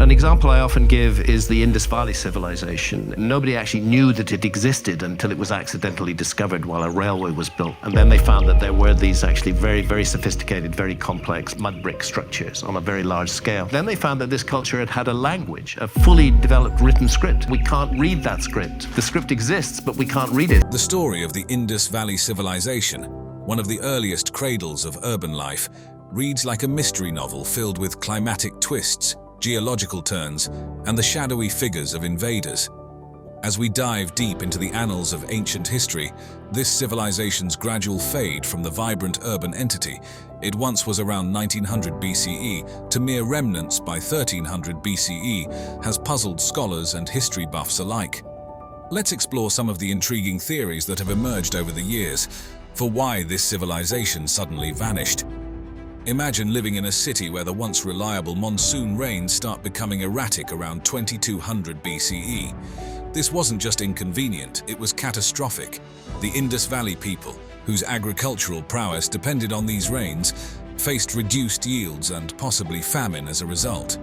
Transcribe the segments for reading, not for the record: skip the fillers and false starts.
An example I often give is the Indus Valley civilization. Nobody actually knew that it existed until it was accidentally discovered while a railway was built. And then they found that there were these actually very, very sophisticated, very complex mud brick structures on a very large scale. Then they found that this culture had had a language, a fully developed written script. We can't read that script. The script exists, but we can't read it. The story of the Indus Valley civilization, one of the earliest cradles of urban life, reads like a mystery novel filled with climatic twists, geological turns, and the shadowy figures of invaders. As we dive deep into the annals of ancient history, this civilization's gradual fade from the vibrant urban entity it once was around 1900 BCE to mere remnants by 1300 BCE has puzzled scholars and history buffs alike. Let's explore some of the intriguing theories that have emerged over the years for why this civilization suddenly vanished. Imagine living in a city where the once reliable monsoon rains start becoming erratic around 2200 BCE. This wasn't just inconvenient, it was catastrophic. The Indus Valley people, whose agricultural prowess depended on these rains, faced reduced yields and possibly famine as a result.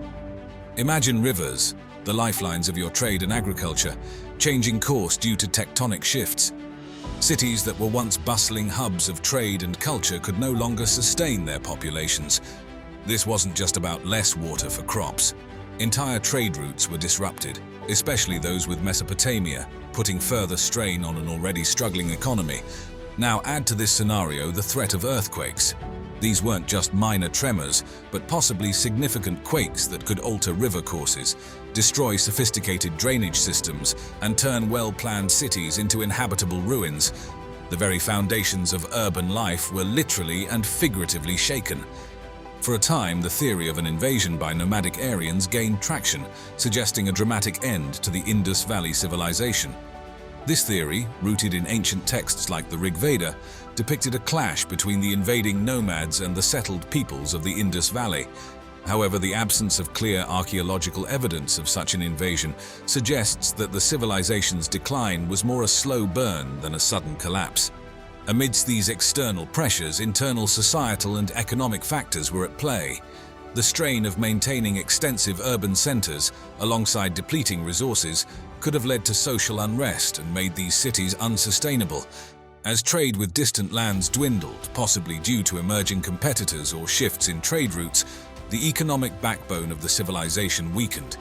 Imagine rivers, the lifelines of your trade and agriculture, changing course due to tectonic shifts. Cities that were once bustling hubs of trade and culture could no longer sustain their populations. This wasn't just about less water for crops. Entire trade routes were disrupted, especially those with Mesopotamia, putting further strain on an already struggling economy. Now add to this scenario the threat of earthquakes. These weren't just minor tremors, but possibly significant quakes that could alter river courses, destroy sophisticated drainage systems, and turn well-planned cities into inhabitable ruins. The very foundations of urban life were literally and figuratively shaken. For a time, the theory of an invasion by nomadic Aryans gained traction, suggesting a dramatic end to the Indus Valley civilization. This theory, rooted in ancient texts like the Rig Veda, depicted a clash between the invading nomads and the settled peoples of the Indus Valley. However, the absence of clear archaeological evidence of such an invasion suggests that the civilization's decline was more a slow burn than a sudden collapse. Amidst these external pressures, internal societal and economic factors were at play. The strain of maintaining extensive urban centers alongside depleting resources could have led to social unrest and made these cities unsustainable. As trade with distant lands dwindled, possibly due to emerging competitors or shifts in trade routes, the economic backbone of the civilization weakened.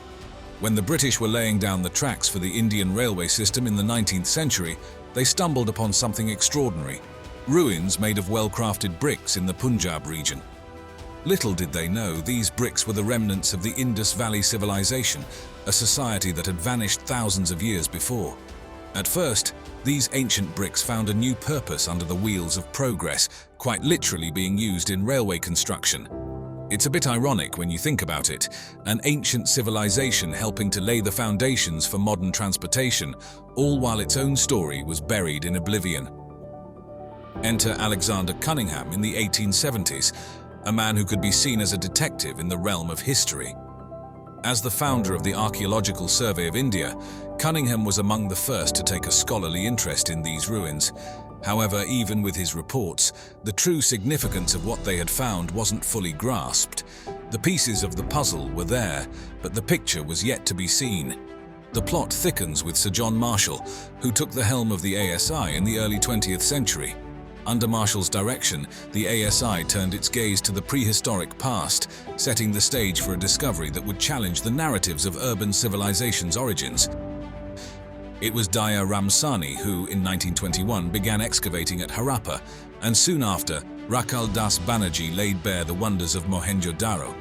When the British were laying down the tracks for the Indian railway system in the 19th century, they stumbled upon something extraordinary: ruins made of well-crafted bricks in the Punjab region. Little did they know, these bricks were the remnants of the Indus Valley civilization, a society that had vanished thousands of years before. At first, these ancient bricks found a new purpose under the wheels of progress, quite literally being used in railway construction. It's a bit ironic when you think about it, an ancient civilization helping to lay the foundations for modern transportation, all while its own story was buried in oblivion. Enter Alexander Cunningham in the 1870s, a man who could be seen as a detective in the realm of history. As the founder of the Archaeological Survey of India, Cunningham was among the first to take a scholarly interest in these ruins. However, even with his reports, the true significance of what they had found wasn't fully grasped. The pieces of the puzzle were there, but the picture was yet to be seen. The plot thickens with Sir John Marshall, who took the helm of the ASI in the early 20th century. Under Marshall's direction, the ASI turned its gaze to the prehistoric past, setting the stage for a discovery that would challenge the narratives of urban civilization's origins. It was Daya Ramsani who, in 1921, began excavating at Harappa, and soon after, Rakal Das Banerjee laid bare the wonders of Mohenjo-Daro.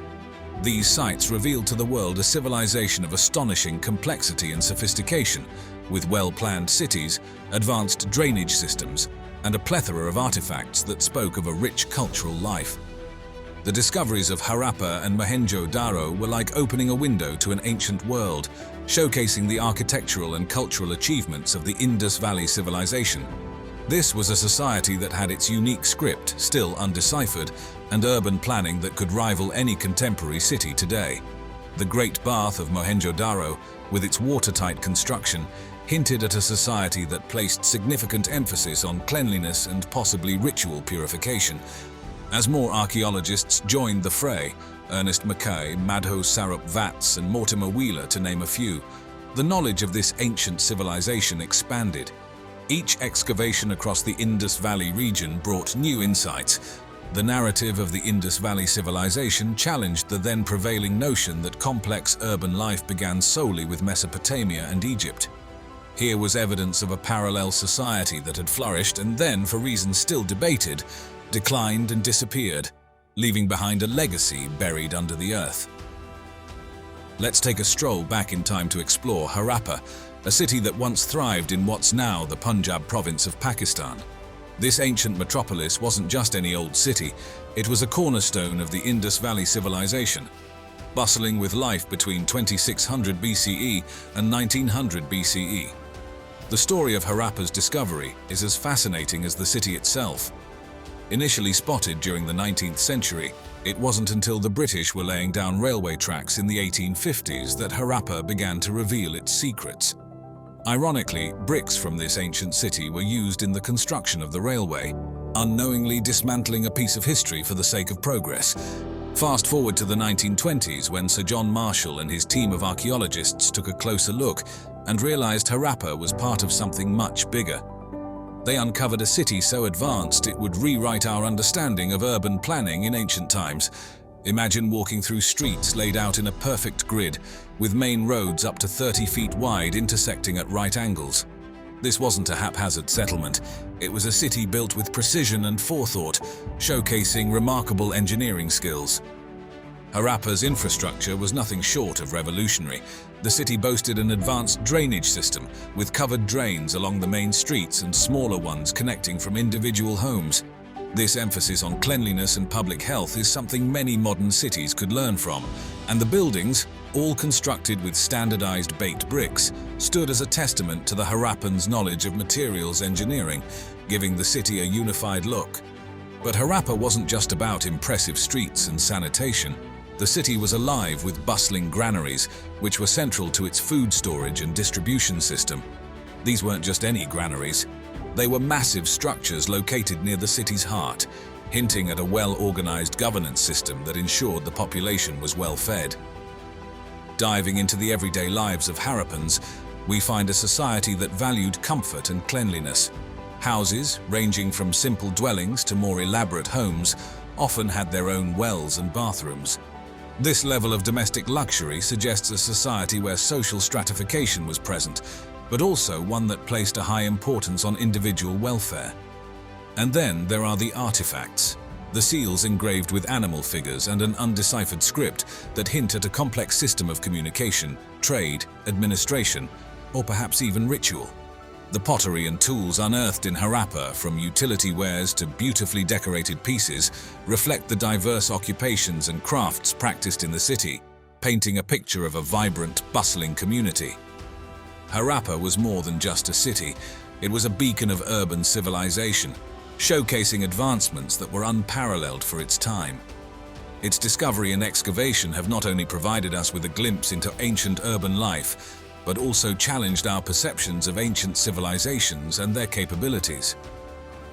These sites revealed to the world a civilization of astonishing complexity and sophistication, with well-planned cities, advanced drainage systems, and a plethora of artifacts that spoke of a rich cultural life. The discoveries of Harappa and Mohenjo-Daro were like opening a window to an ancient world, showcasing the architectural and cultural achievements of the Indus Valley civilization. This was a society that had its unique script still undeciphered, and urban planning that could rival any contemporary city today. The Great Bath of Mohenjo-Daro, with its watertight construction, hinted at a society that placed significant emphasis on cleanliness and possibly ritual purification. As more archaeologists joined the fray, Ernest Mackay, Madho Sarup Vats, and Mortimer Wheeler, to name a few, the knowledge of this ancient civilization expanded. Each excavation across the Indus Valley region brought new insights. The narrative of the Indus Valley civilization challenged the then prevailing notion that complex urban life began solely with Mesopotamia and Egypt. Here was evidence of a parallel society that had flourished and then, for reasons still debated, declined and disappeared, leaving behind a legacy buried under the earth. Let's take a stroll back in time to explore Harappa, a city that once thrived in what's now the Punjab province of Pakistan. This ancient metropolis wasn't just any old city, it was a cornerstone of the Indus Valley civilization, bustling with life between 2600 BCE and 1900 BCE. The story of Harappa's discovery is as fascinating as the city itself. Initially spotted during the 19th century, it wasn't until the British were laying down railway tracks in the 1850s that Harappa began to reveal its secrets. Ironically, bricks from this ancient city were used in the construction of the railway, unknowingly dismantling a piece of history for the sake of progress. Fast forward to the 1920s, when Sir John Marshall and his team of archaeologists took a closer look and realized Harappa was part of something much bigger. They uncovered a city so advanced it would rewrite our understanding of urban planning in ancient times. Imagine walking through streets laid out in a perfect grid, with main roads up to 30 feet wide intersecting at right angles. This wasn't a haphazard settlement. It was a city built with precision and forethought, showcasing remarkable engineering skills. Harappa's infrastructure was nothing short of revolutionary. The city boasted an advanced drainage system, with covered drains along the main streets and smaller ones connecting from individual homes. This emphasis on cleanliness and public health is something many modern cities could learn from, and the buildings, all constructed with standardized baked bricks, stood as a testament to the Harappans' knowledge of materials engineering, giving the city a unified look. But Harappa wasn't just about impressive streets and sanitation. The city was alive with bustling granaries, which were central to its food storage and distribution system. These weren't just any granaries. They were massive structures located near the city's heart, hinting at a well-organized governance system that ensured the population was well-fed. Diving into the everyday lives of Harappans, we find a society that valued comfort and cleanliness. Houses, ranging from simple dwellings to more elaborate homes, often had their own wells and bathrooms. This level of domestic luxury suggests a society where social stratification was present, but also one that placed a high importance on individual welfare. And then there are the artifacts, the seals engraved with animal figures and an undeciphered script that hint at a complex system of communication, trade, administration, or perhaps even ritual. The pottery and tools unearthed in Harappa, from utility wares to beautifully decorated pieces, reflect the diverse occupations and crafts practiced in the city, painting a picture of a vibrant, bustling community. Harappa was more than just a city. It was a beacon of urban civilization, showcasing advancements that were unparalleled for its time. Its discovery and excavation have not only provided us with a glimpse into ancient urban life, but also challenged our perceptions of ancient civilizations and their capabilities.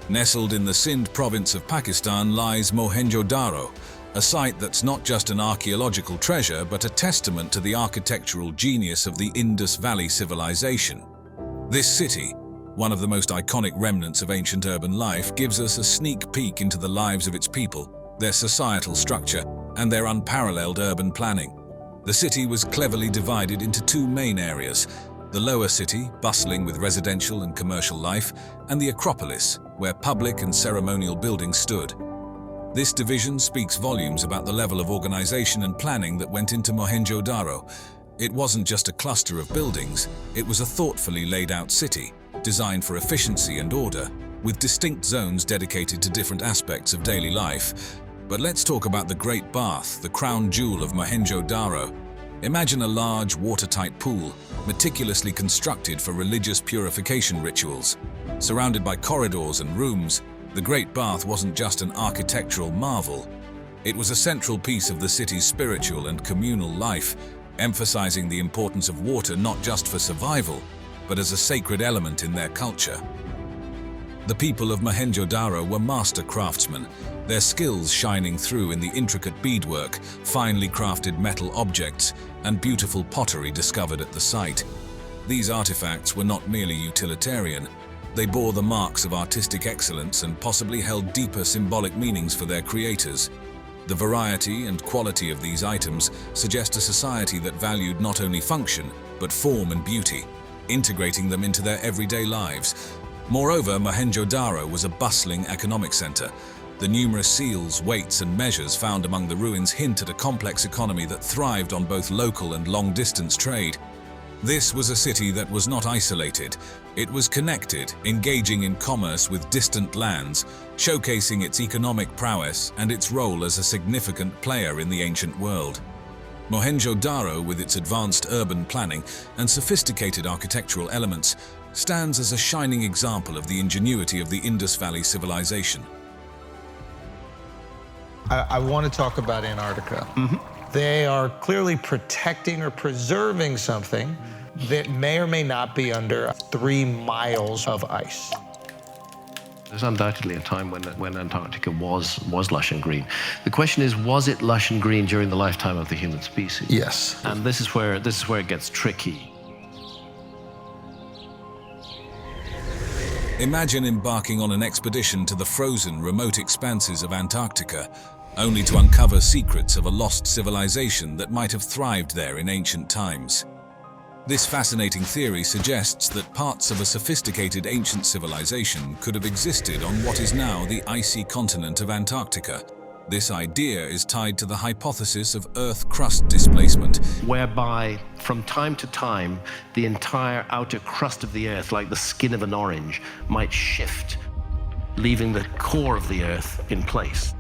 Nestled in the Sindh province of Pakistan lies Mohenjo-Daro, a site that's not just an archaeological treasure, but a testament to the architectural genius of the Indus Valley civilization. This city, one of the most iconic remnants of ancient urban life, gives us a sneak peek into the lives of its people, their societal structure, and their unparalleled urban planning. The city was cleverly divided into two main areas: the lower city, bustling with residential and commercial life, and the Acropolis, where public and ceremonial buildings stood. This division speaks volumes about the level of organization and planning that went into Mohenjo-Daro. It wasn't just a cluster of buildings, it was a thoughtfully laid out city, designed for efficiency and order, with distinct zones dedicated to different aspects of daily life. But let's talk about the Great Bath, the crown jewel of Mohenjo-Daro. Imagine a large, watertight pool, meticulously constructed for religious purification rituals. Surrounded by corridors and rooms, the Great Bath wasn't just an architectural marvel. It was a central piece of the city's spiritual and communal life, emphasizing the importance of water not just for survival, but as a sacred element in their culture. The people of Mohenjo-Daro were master craftsmen, their skills shining through in the intricate beadwork, finely crafted metal objects, and beautiful pottery discovered at the site. These artifacts were not merely utilitarian. They bore the marks of artistic excellence and possibly held deeper symbolic meanings for their creators. The variety and quality of these items suggest a society that valued not only function, but form and beauty, integrating them into their everyday lives. Moreover, Mohenjo-Daro was a bustling economic center. The numerous seals, weights, and measures found among the ruins hint at a complex economy that thrived on both local and long-distance trade. This was a city that was not isolated. It was connected, engaging in commerce with distant lands, showcasing its economic prowess and its role as a significant player in the ancient world. Mohenjo-Daro, with its advanced urban planning and sophisticated architectural elements, stands as a shining example of the ingenuity of the Indus Valley civilization. I want to talk about Antarctica. They are clearly protecting or preserving something that may or may not be under 3 miles of ice. There's undoubtedly a time when Antarctica was lush and green. The question is, was it lush and green during the lifetime of the human species? Yes. And this is where it gets tricky. Imagine embarking on an expedition to the frozen, remote expanses of Antarctica, only to uncover secrets of a lost civilization that might have thrived there in ancient times. This fascinating theory suggests that parts of a sophisticated ancient civilization could have existed on what is now the icy continent of Antarctica. This idea is tied to the hypothesis of Earth crust displacement, whereby from time to time, the entire outer crust of the Earth, like the skin of an orange, might shift, leaving the core of the Earth in place.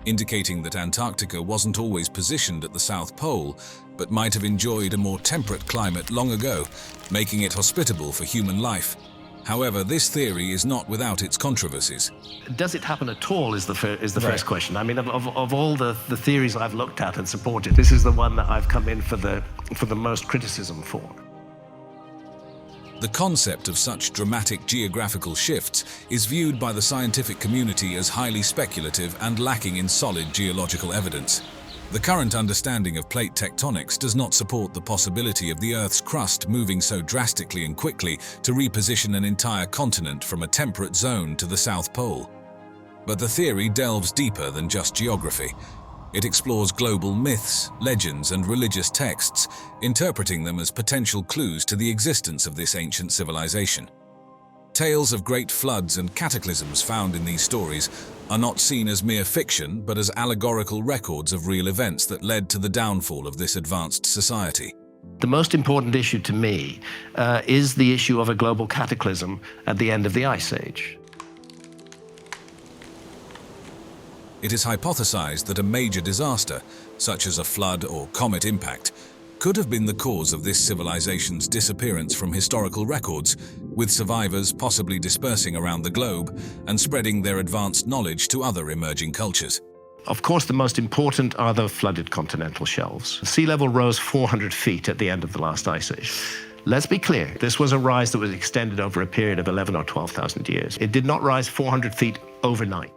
indicating that Antarctica wasn't always positioned at the South Pole, but might have enjoyed a more temperate climate long ago, making it hospitable for human life. However, this theory is not without its controversies. Does it happen at all is the first question. I mean, of all the theories I've looked at and supported, this is the one that I've come in for the most criticism for. The concept of such dramatic geographical shifts is viewed by the scientific community as highly speculative and lacking in solid geological evidence. The current understanding of plate tectonics does not support the possibility of the Earth's crust moving so drastically and quickly to reposition an entire continent from a temperate zone to the South Pole. But the theory delves deeper than just geography. It explores global myths, legends, and religious texts, interpreting them as potential clues to the existence of this ancient civilization. Tales of great floods and cataclysms found in these stories are not seen as mere fiction, but as allegorical records of real events that led to the downfall of this advanced society. The most important issue to me is the issue of a global cataclysm at the end of the Ice Age. It is hypothesized that a major disaster, such as a flood or comet impact, could have been the cause of this civilization's disappearance from historical records, with survivors possibly dispersing around the globe and spreading their advanced knowledge to other emerging cultures. Of course, the most important are the flooded continental shelves. Sea level rose 400 feet at the end of the last ice age. Let's be clear, this was a rise that was extended over a period of 11 or 12,000 years. It did not rise 400 feet overnight.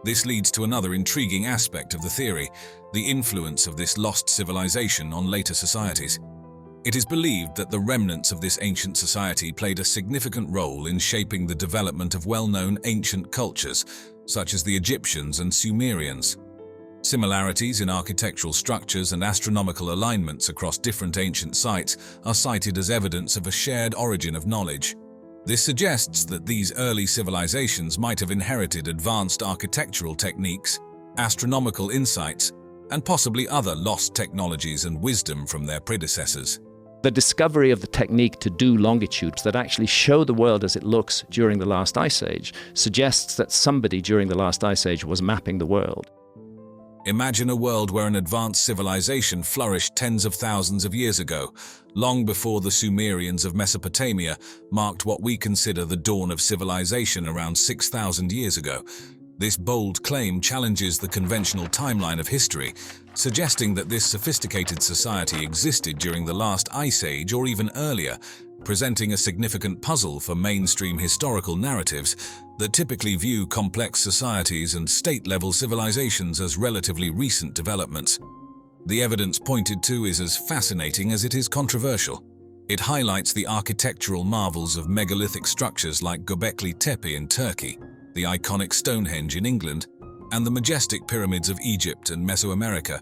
This leads to another intriguing aspect of the theory, the influence of this lost civilization on later societies. It is believed that the remnants of this ancient society played a significant role in shaping the development of well-known ancient cultures, such as the Egyptians and Sumerians. Similarities in architectural structures and astronomical alignments across different ancient sites are cited as evidence of a shared origin of knowledge. This suggests that these early civilizations might have inherited advanced architectural techniques, astronomical insights, and possibly other lost technologies and wisdom from their predecessors. The discovery of the technique to do longitudes that actually show the world as it looks during the last ice age suggests that somebody during the last ice age was mapping the world. Imagine a world where an advanced civilization flourished tens of thousands of years ago, long before the Sumerians of Mesopotamia marked what we consider the dawn of civilization around 6,000 years ago. This bold claim challenges the conventional timeline of history, suggesting that this sophisticated society existed during the last ice age or even earlier, presenting a significant puzzle for mainstream historical narratives that typically view complex societies and state-level civilizations as relatively recent developments. The evidence pointed to is as fascinating as it is controversial. It highlights the architectural marvels of megalithic structures like Göbekli Tepe in Turkey, the iconic Stonehenge in England, and the majestic pyramids of Egypt and Mesoamerica.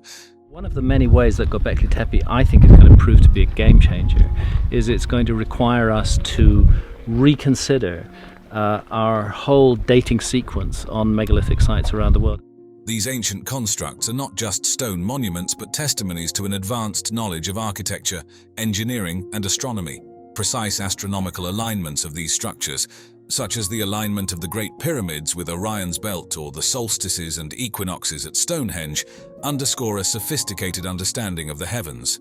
One of the many ways that Göbekli Tepe, I think, is going to prove to be a game changer is it's going to require us to reconsider our whole dating sequence on megalithic sites around the world. These ancient constructs are not just stone monuments but testimonies to an advanced knowledge of architecture, engineering, and astronomy. Precise astronomical alignments of these structures, such as the alignment of the Great Pyramids with Orion's Belt or the solstices and equinoxes at Stonehenge, underscore a sophisticated understanding of the heavens.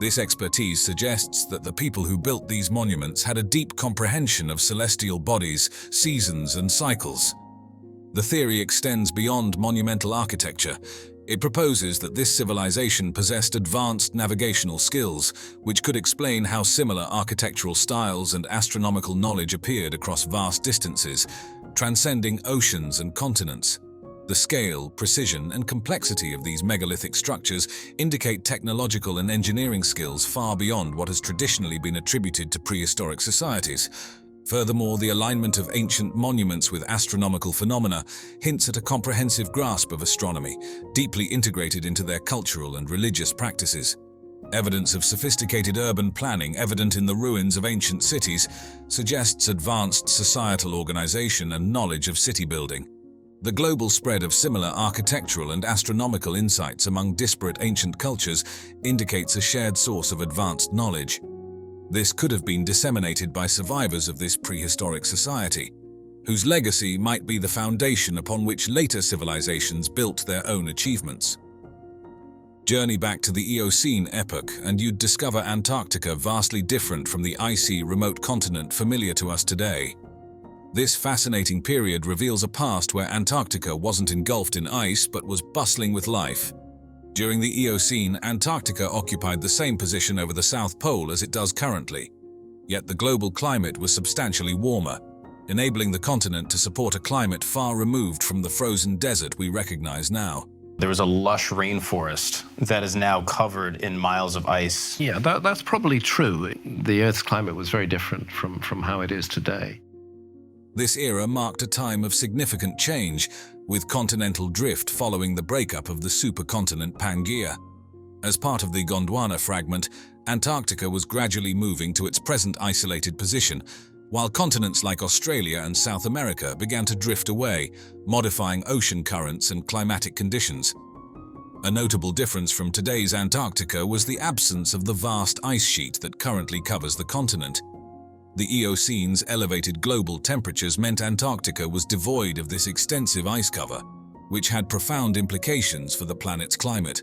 This expertise suggests that the people who built these monuments had a deep comprehension of celestial bodies, seasons, and cycles. The theory extends beyond monumental architecture. It proposes that this civilization possessed advanced navigational skills, which could explain how similar architectural styles and astronomical knowledge appeared across vast distances, transcending oceans and continents. The scale, precision, and complexity of these megalithic structures indicate technological and engineering skills far beyond what has traditionally been attributed to prehistoric societies. Furthermore, the alignment of ancient monuments with astronomical phenomena hints at a comprehensive grasp of astronomy, deeply integrated into their cultural and religious practices. Evidence of sophisticated urban planning evident in the ruins of ancient cities suggests advanced societal organization and knowledge of city building. The global spread of similar architectural and astronomical insights among disparate ancient cultures indicates a shared source of advanced knowledge. This could have been disseminated by survivors of this prehistoric society, whose legacy might be the foundation upon which later civilizations built their own achievements. Journey back to the Eocene epoch and you'd discover Antarctica vastly different from the icy, remote continent familiar to us today. This fascinating period reveals a past where Antarctica wasn't engulfed in ice but was bustling with life. During the Eocene, Antarctica occupied the same position over the South Pole as it does currently. Yet the global climate was substantially warmer, enabling the continent to support a climate far removed from the frozen desert we recognize now. There was a lush rainforest that is now covered in miles of ice. Yeah, that's probably true. The Earth's climate was very different from how it is today. This era marked a time of significant change, with continental drift following the breakup of the supercontinent Pangaea. As part of the Gondwana fragment, Antarctica was gradually moving to its present isolated position, while continents like Australia and South America began to drift away, modifying ocean currents and climatic conditions. A notable difference from today's Antarctica was the absence of the vast ice sheet that currently covers the continent. The Eocene's elevated global temperatures meant Antarctica was devoid of this extensive ice cover, which had profound implications for the planet's climate.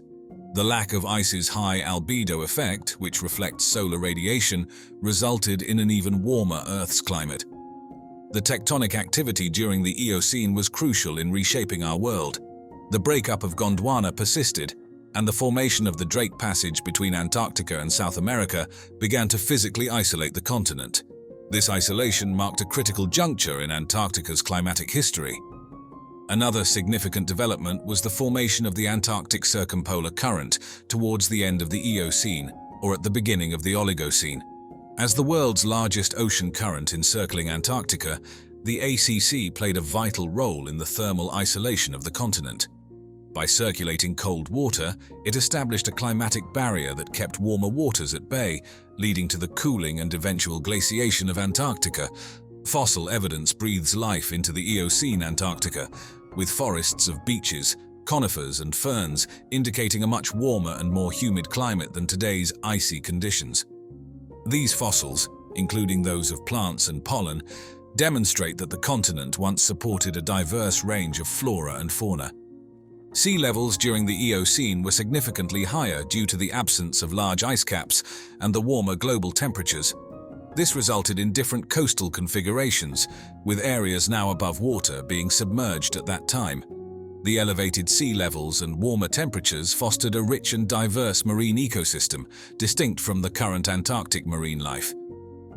The lack of ice's high albedo effect, which reflects solar radiation, resulted in an even warmer Earth's climate. The tectonic activity during the Eocene was crucial in reshaping our world. The breakup of Gondwana persisted, and the formation of the Drake Passage between Antarctica and South America began to physically isolate the continent. This isolation marked a critical juncture in Antarctica's climatic history. Another significant development was the formation of the Antarctic Circumpolar Current towards the end of the Eocene, or at the beginning of the Oligocene. As the world's largest ocean current encircling Antarctica, the ACC played a vital role in the thermal isolation of the continent. By circulating cold water, it established a climatic barrier that kept warmer waters at bay, leading to the cooling and eventual glaciation of Antarctica. Fossil evidence breathes life into the Eocene Antarctica, with forests of beeches, conifers, and ferns indicating a much warmer and more humid climate than today's icy conditions. These fossils, including those of plants and pollen, demonstrate that the continent once supported a diverse range of flora and fauna. Sea levels during the Eocene were significantly higher due to the absence of large ice caps and the warmer global temperatures. This resulted in different coastal configurations, with areas now above water being submerged at that time. The elevated sea levels and warmer temperatures fostered a rich and diverse marine ecosystem, distinct from the current Antarctic marine life.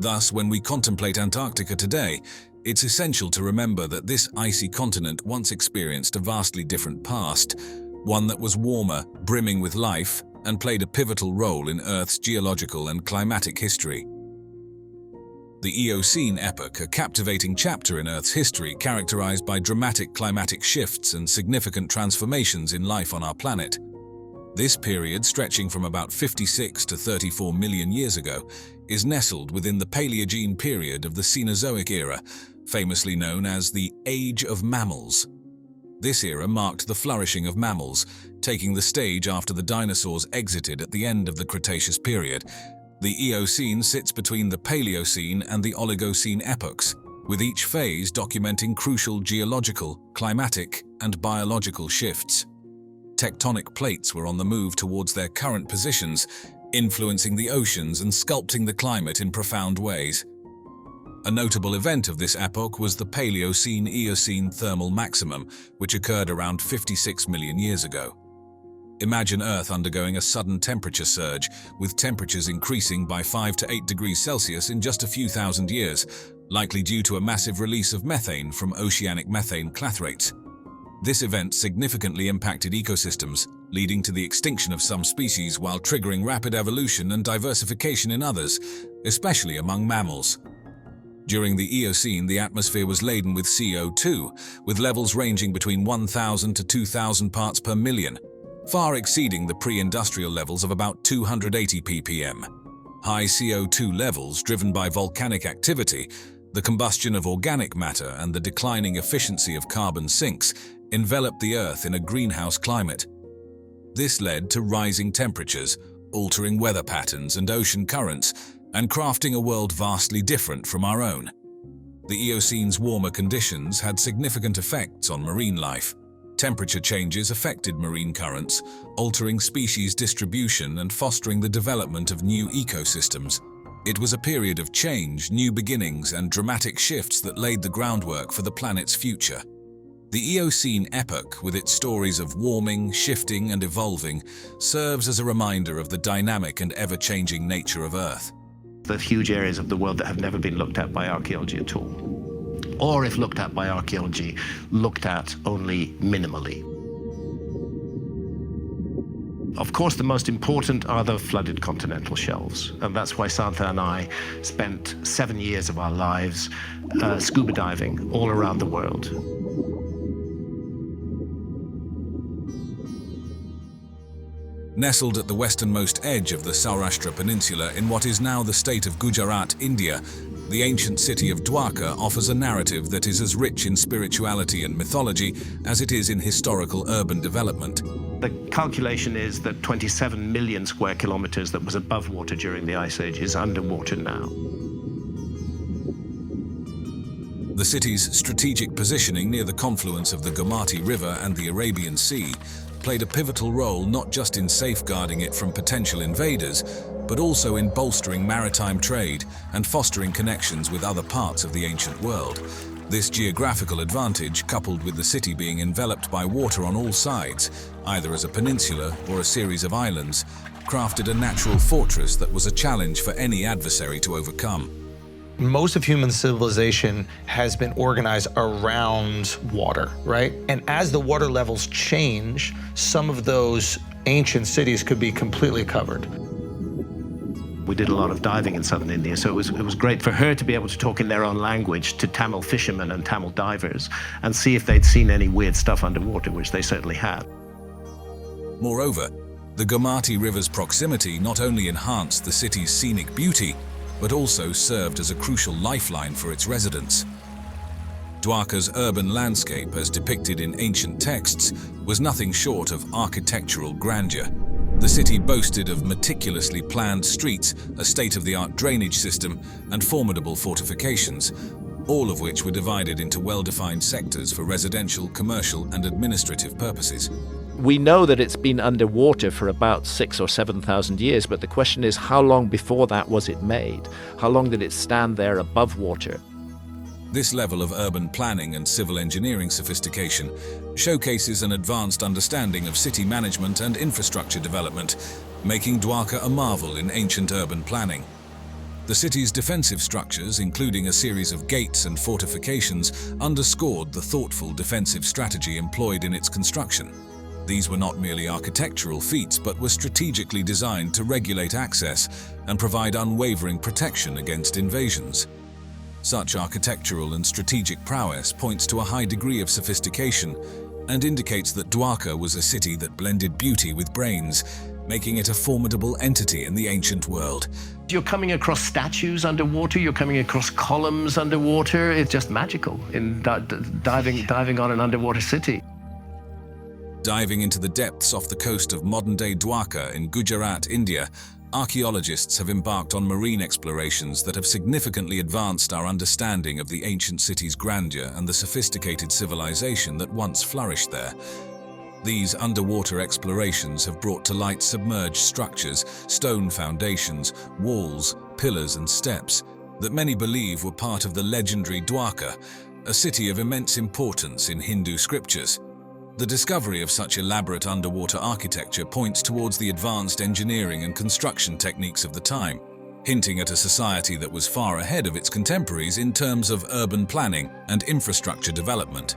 Thus, when we contemplate Antarctica today, it's essential to remember that this icy continent once experienced a vastly different past, one that was warmer, brimming with life, and played a pivotal role in Earth's geological and climatic history. The Eocene epoch, a captivating chapter in Earth's history characterized by dramatic climatic shifts and significant transformations in life on our planet. This period, stretching from about 56 to 34 million years ago, is nestled within the Paleogene period of the Cenozoic era, famously known as the Age of Mammals. This era marked the flourishing of mammals, taking the stage after the dinosaurs exited at the end of the Cretaceous period. The Eocene sits between the Paleocene and the Oligocene epochs, with each phase documenting crucial geological, climatic, and biological shifts. Tectonic plates were on the move towards their current positions, influencing the oceans and sculpting the climate in profound ways. A notable event of this epoch was the Paleocene-Eocene thermal maximum, which occurred around 56 million years ago. Imagine Earth undergoing a sudden temperature surge, with temperatures increasing by 5 to 8 degrees Celsius in just a few thousand years, likely due to a massive release of methane from oceanic methane clathrates. This event significantly impacted ecosystems, leading to the extinction of some species while triggering rapid evolution and diversification in others, especially among mammals. During the Eocene, the atmosphere was laden with CO2, with levels ranging between 1,000 to 2,000 parts per million, far exceeding the pre-industrial levels of about 280 ppm. High CO2 levels, driven by volcanic activity, the combustion of organic matter, and the declining efficiency of carbon sinks, enveloped the Earth in a greenhouse climate. This led to rising temperatures, altering weather patterns and ocean currents, and crafting a world vastly different from our own. The Eocene's warmer conditions had significant effects on marine life. Temperature changes affected marine currents, altering species distribution and fostering the development of new ecosystems. It was a period of change, new beginnings, and dramatic shifts that laid the groundwork for the planet's future. The Eocene epoch, with its stories of warming, shifting, and evolving, serves as a reminder of the dynamic and ever-changing nature of Earth. There's huge areas of the world that have never been looked at by archaeology at all. Or if looked at by archaeology, looked at only minimally. Of course, the most important are the flooded continental shelves, and that's why Santa and I spent 7 years of our lives scuba diving all around the world. Nestled at the westernmost edge of the Saurashtra Peninsula in what is now the state of Gujarat, India, the ancient city of Dwarka offers a narrative that is as rich in spirituality and mythology as it is in historical urban development. The calculation is that 27 million square kilometers that was above water during the Ice Age is underwater now. The city's strategic positioning near the confluence of the Gomati River and the Arabian Sea played a pivotal role not just in safeguarding it from potential invaders, but also in bolstering maritime trade and fostering connections with other parts of the ancient world. This geographical advantage, coupled with the city being enveloped by water on all sides, either as a peninsula or a series of islands, crafted a natural fortress that was a challenge for any adversary to overcome. Most of human civilization has been organized around water, right? And as the water levels change, some of those ancient cities could be completely covered. We did a lot of diving in southern India, so it was great for her to be able to talk in their own language to Tamil fishermen and Tamil divers and see if they'd seen any weird stuff underwater, which they certainly had. Moreover, the Gomati River's proximity not only enhanced the city's scenic beauty, but also served as a crucial lifeline for its residents. Dwarka's urban landscape, as depicted in ancient texts, was nothing short of architectural grandeur. The city boasted of meticulously planned streets, a state-of-the-art drainage system, and formidable fortifications, all of which were divided into well-defined sectors for residential, commercial, and administrative purposes. We know that it's been underwater for about 6,000 or 7,000 years, but the question is, how long before that was it made? How long did it stand there above water? This level of urban planning and civil engineering sophistication showcases an advanced understanding of city management and infrastructure development, making Dwarka a marvel in ancient urban planning. The city's defensive structures, including a series of gates and fortifications, underscored the thoughtful defensive strategy employed in its construction. These were not merely architectural feats, but were strategically designed to regulate access and provide unwavering protection against invasions. Such architectural and strategic prowess points to a high degree of sophistication and indicates that Dwarka was a city that blended beauty with brains, making it a formidable entity in the ancient world. You're coming across statues underwater, you're coming across columns underwater. It's just magical in diving on an underwater city. Diving into the depths off the coast of modern-day Dwarka in Gujarat, India, archaeologists have embarked on marine explorations that have significantly advanced our understanding of the ancient city's grandeur and the sophisticated civilization that once flourished there. These underwater explorations have brought to light submerged structures, stone foundations, walls, pillars and steps that many believe were part of the legendary Dwarka, a city of immense importance in Hindu scriptures. The discovery of such elaborate underwater architecture points towards the advanced engineering and construction techniques of the time, hinting at a society that was far ahead of its contemporaries in terms of urban planning and infrastructure development.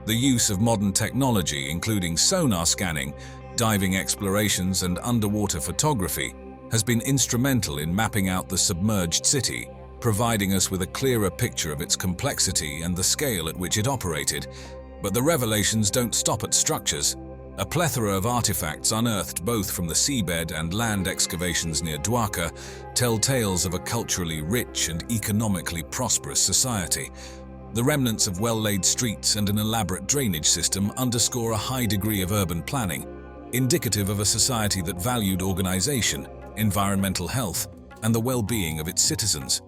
The use of modern technology, including sonar scanning, diving explorations, and underwater photography, has been instrumental in mapping out the submerged city, providing us with a clearer picture of its complexity and the scale at which it operated. But the revelations don't stop at structures. A plethora of artifacts unearthed both from the seabed and land excavations near Dwarka tell tales of a culturally rich and economically prosperous society. The remnants of well-laid streets and an elaborate drainage system underscore a high degree of urban planning, indicative of a society that valued organization, environmental health, and the well-being of its citizens.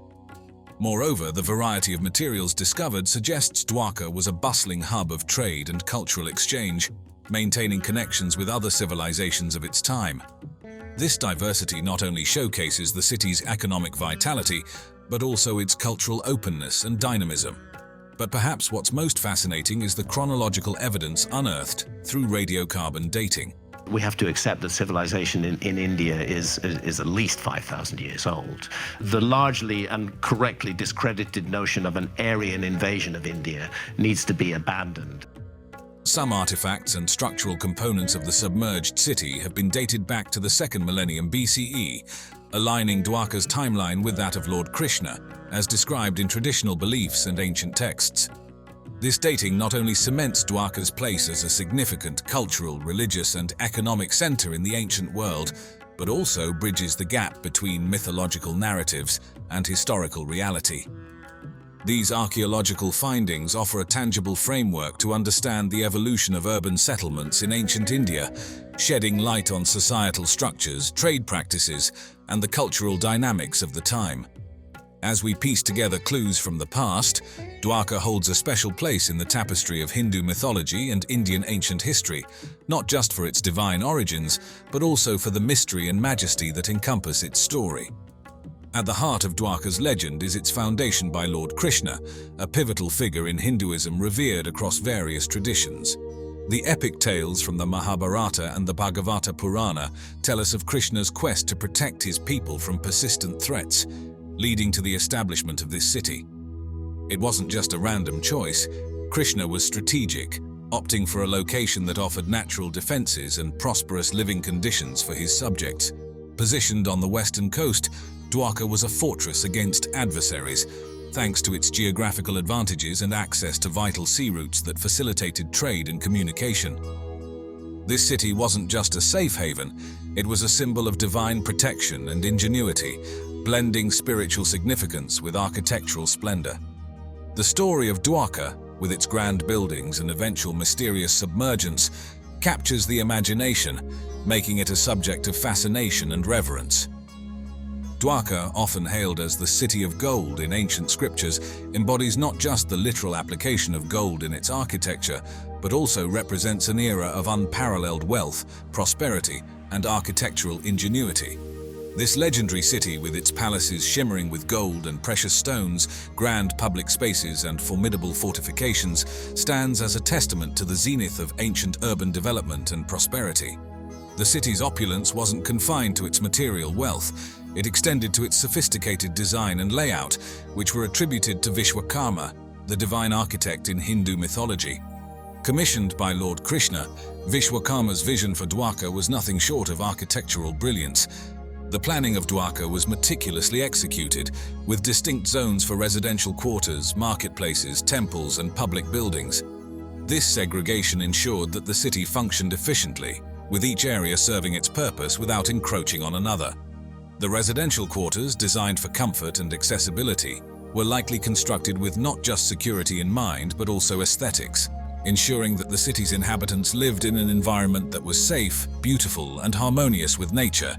Moreover, the variety of materials discovered suggests Dwarka was a bustling hub of trade and cultural exchange, maintaining connections with other civilizations of its time. This diversity not only showcases the city's economic vitality, but also its cultural openness and dynamism. But perhaps what's most fascinating is the chronological evidence unearthed through radiocarbon dating. We have to accept that civilization in India is at least 5,000 years old. The largely and correctly discredited notion of an Aryan invasion of India needs to be abandoned. Some artifacts and structural components of the submerged city have been dated back to the 2nd millennium BCE, aligning Dwarka's timeline with that of Lord Krishna, as described in traditional beliefs and ancient texts. This dating not only cements Dwarka's place as a significant cultural, religious, and economic center in the ancient world, but also bridges the gap between mythological narratives and historical reality. These archaeological findings offer a tangible framework to understand the evolution of urban settlements in ancient India, shedding light on societal structures, trade practices, and the cultural dynamics of the time. As we piece together clues from the past, Dwarka holds a special place in the tapestry of Hindu mythology and Indian ancient history, not just for its divine origins, but also for the mystery and majesty that encompass its story. At the heart of Dwarka's legend is its foundation by Lord Krishna, a pivotal figure in Hinduism revered across various traditions. The epic tales from the Mahabharata and the Bhagavata Purana tell us of Krishna's quest to protect his people from persistent threats, leading to the establishment of this city. It wasn't just a random choice. Krishna was strategic, opting for a location that offered natural defenses and prosperous living conditions for his subjects. Positioned on the western coast, Dwarka was a fortress against adversaries, thanks to its geographical advantages and access to vital sea routes that facilitated trade and communication. This city wasn't just a safe haven, it was a symbol of divine protection and ingenuity, blending spiritual significance with architectural splendor. The story of Dwarka, with its grand buildings and eventual mysterious submergence, captures the imagination, making it a subject of fascination and reverence. Dwarka, often hailed as the City of Gold in ancient scriptures, embodies not just the literal application of gold in its architecture, but also represents an era of unparalleled wealth, prosperity, and architectural ingenuity. This legendary city, with its palaces shimmering with gold and precious stones, grand public spaces, and formidable fortifications, stands as a testament to the zenith of ancient urban development and prosperity. The city's opulence wasn't confined to its material wealth. It extended to its sophisticated design and layout, which were attributed to Vishwakarma, the divine architect in Hindu mythology. Commissioned by Lord Krishna, Vishwakarma's vision for Dwarka was nothing short of architectural brilliance. The planning of Dwarka was meticulously executed, with distinct zones for residential quarters, marketplaces, temples, and public buildings. This segregation ensured that the city functioned efficiently, with each area serving its purpose without encroaching on another. The residential quarters, designed for comfort and accessibility, were likely constructed with not just security in mind, but also aesthetics, ensuring that the city's inhabitants lived in an environment that was safe, beautiful, and harmonious with nature.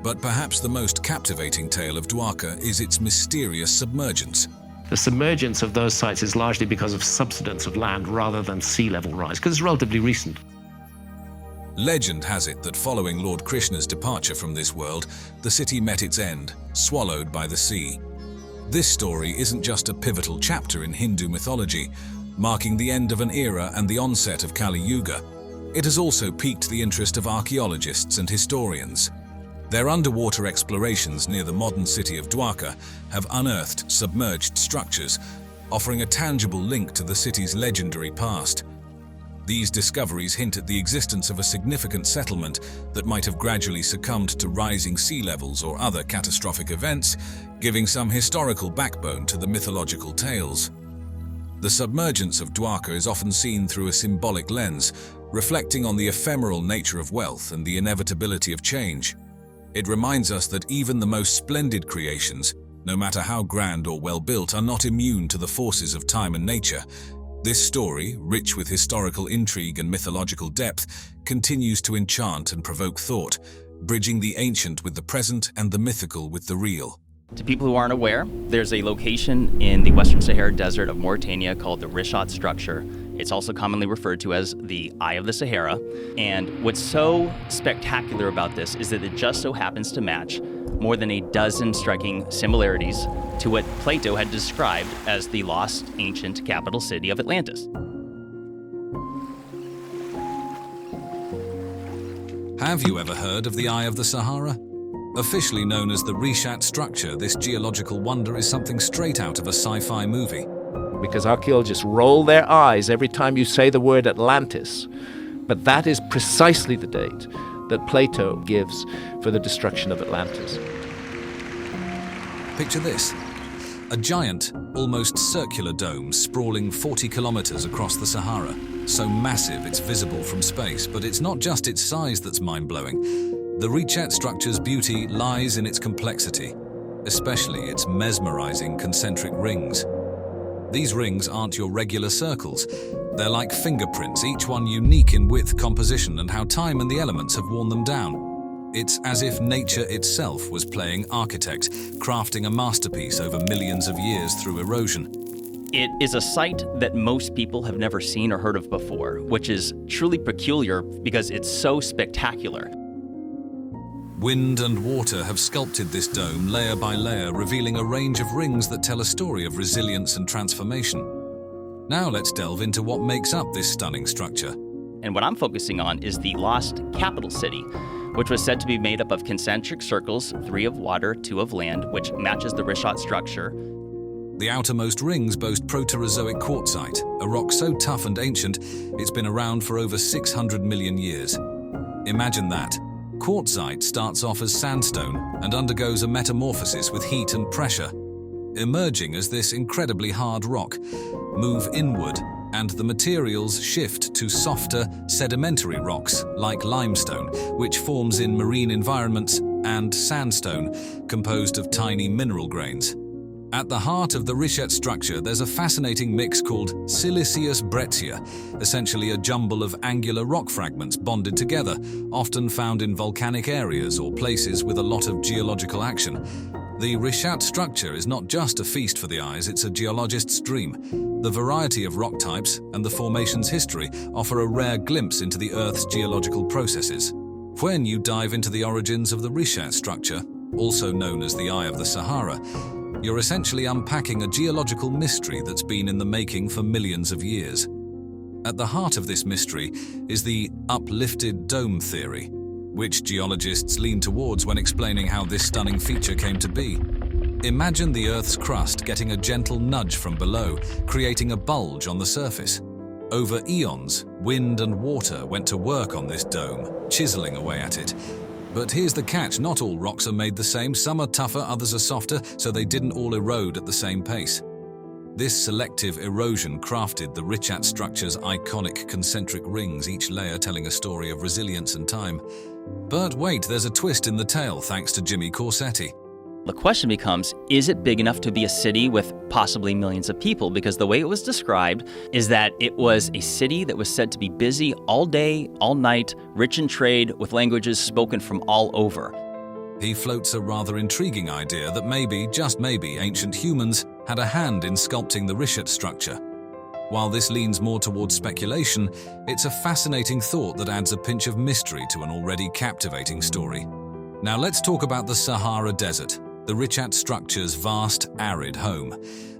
But perhaps the most captivating tale of Dwarka is its mysterious submergence. The submergence of those sites is largely because of subsidence of land rather than sea level rise, because it's relatively recent. Legend has it that following Lord Krishna's departure from this world, the city met its end, swallowed by the sea. This story isn't just a pivotal chapter in Hindu mythology, marking the end of an era and the onset of Kali Yuga. It has also piqued the interest of archaeologists and historians. Their underwater explorations near the modern city of Dwarka have unearthed submerged structures, offering a tangible link to the city's legendary past. These discoveries hint at the existence of a significant settlement that might have gradually succumbed to rising sea levels or other catastrophic events, giving some historical backbone to the mythological tales. The submergence of Dwarka is often seen through a symbolic lens, reflecting on the ephemeral nature of wealth and the inevitability of change. It reminds us that even the most splendid creations, no matter how grand or well-built, are not immune to the forces of time and nature. This story, rich with historical intrigue and mythological depth, continues to enchant and provoke thought, bridging the ancient with the present and the mythical with the real. To people who aren't aware, there's a location in the Western Sahara Desert of Mauritania called the Rishat structure. It's also commonly referred to as the Eye of the Sahara. And what's so spectacular about this is that it just so happens to match more than a dozen striking similarities to what Plato had described as the lost ancient capital city of Atlantis. Have you ever heard of the Eye of the Sahara? Officially known as the Rishat structure, this geological wonder is something straight out of a sci-fi movie. Because archaeologists roll their eyes every time you say the word Atlantis. But that is precisely the date that Plato gives for the destruction of Atlantis. Picture this. A giant, almost circular dome sprawling 40 kilometers across the Sahara. So massive it's visible from space, but it's not just its size that's mind-blowing. The Rishat structure's beauty lies in its complexity, especially its mesmerizing concentric rings. These rings aren't your regular circles. They're like fingerprints, each one unique in width, composition, and how time and the elements have worn them down. It's as if nature itself was playing architect, crafting a masterpiece over millions of years through erosion. It is a site that most people have never seen or heard of before, which is truly peculiar because it's so spectacular. Wind and water have sculpted this dome layer by layer, revealing a range of rings that tell a story of resilience and transformation. Now let's delve into what makes up this stunning structure. And what I'm focusing on is the lost capital city, which was said to be made up of concentric circles, 3 of water, 2 of land, which matches the Rishat structure. The outermost rings boast Proterozoic quartzite, a rock so tough and ancient it's been around for over 600 million years. Imagine that. Quartzite starts off as sandstone and undergoes a metamorphosis with heat and pressure, emerging as this incredibly hard rock. Move inward, and the materials shift to softer, sedimentary rocks like limestone, which forms in marine environments, and sandstone, composed of tiny mineral grains. At the heart of the Rishat structure, there's a fascinating mix called siliceous breccia, essentially a jumble of angular rock fragments bonded together, often found in volcanic areas or places with a lot of geological action. The Rishat structure is not just a feast for the eyes, it's a geologist's dream. The variety of rock types and the formation's history offer a rare glimpse into the Earth's geological processes. When you dive into the origins of the Rishat structure, also known as the Eye of the Sahara, you're essentially unpacking a geological mystery that's been in the making for millions of years. At the heart of this mystery is the uplifted dome theory. which geologists lean towards when explaining how this stunning feature came to be. Imagine the Earth's crust getting a gentle nudge from below, creating a bulge on the surface. Over eons, wind and water went to work on this dome, chiseling away at it. But here's the catch, not all rocks are made the same. Some are tougher, others are softer, so they didn't all erode at the same pace. This selective erosion crafted the Richat structure's iconic concentric rings, each layer telling a story of resilience and time. But wait, there's a twist in the tale thanks to Jimmy Corsetti. The question becomes, is it big enough to be a city with possibly millions of people? Because the way it was described is that it was a city that was said to be busy all day, all night, rich in trade, with languages spoken from all over. He floats a rather intriguing idea that maybe, just maybe, ancient humans had a hand in sculpting the Richat structure. While this leans more towards speculation, it's a fascinating thought that adds a pinch of mystery to an already captivating story. Now let's talk about the Sahara Desert, the Richat structure's vast, arid home.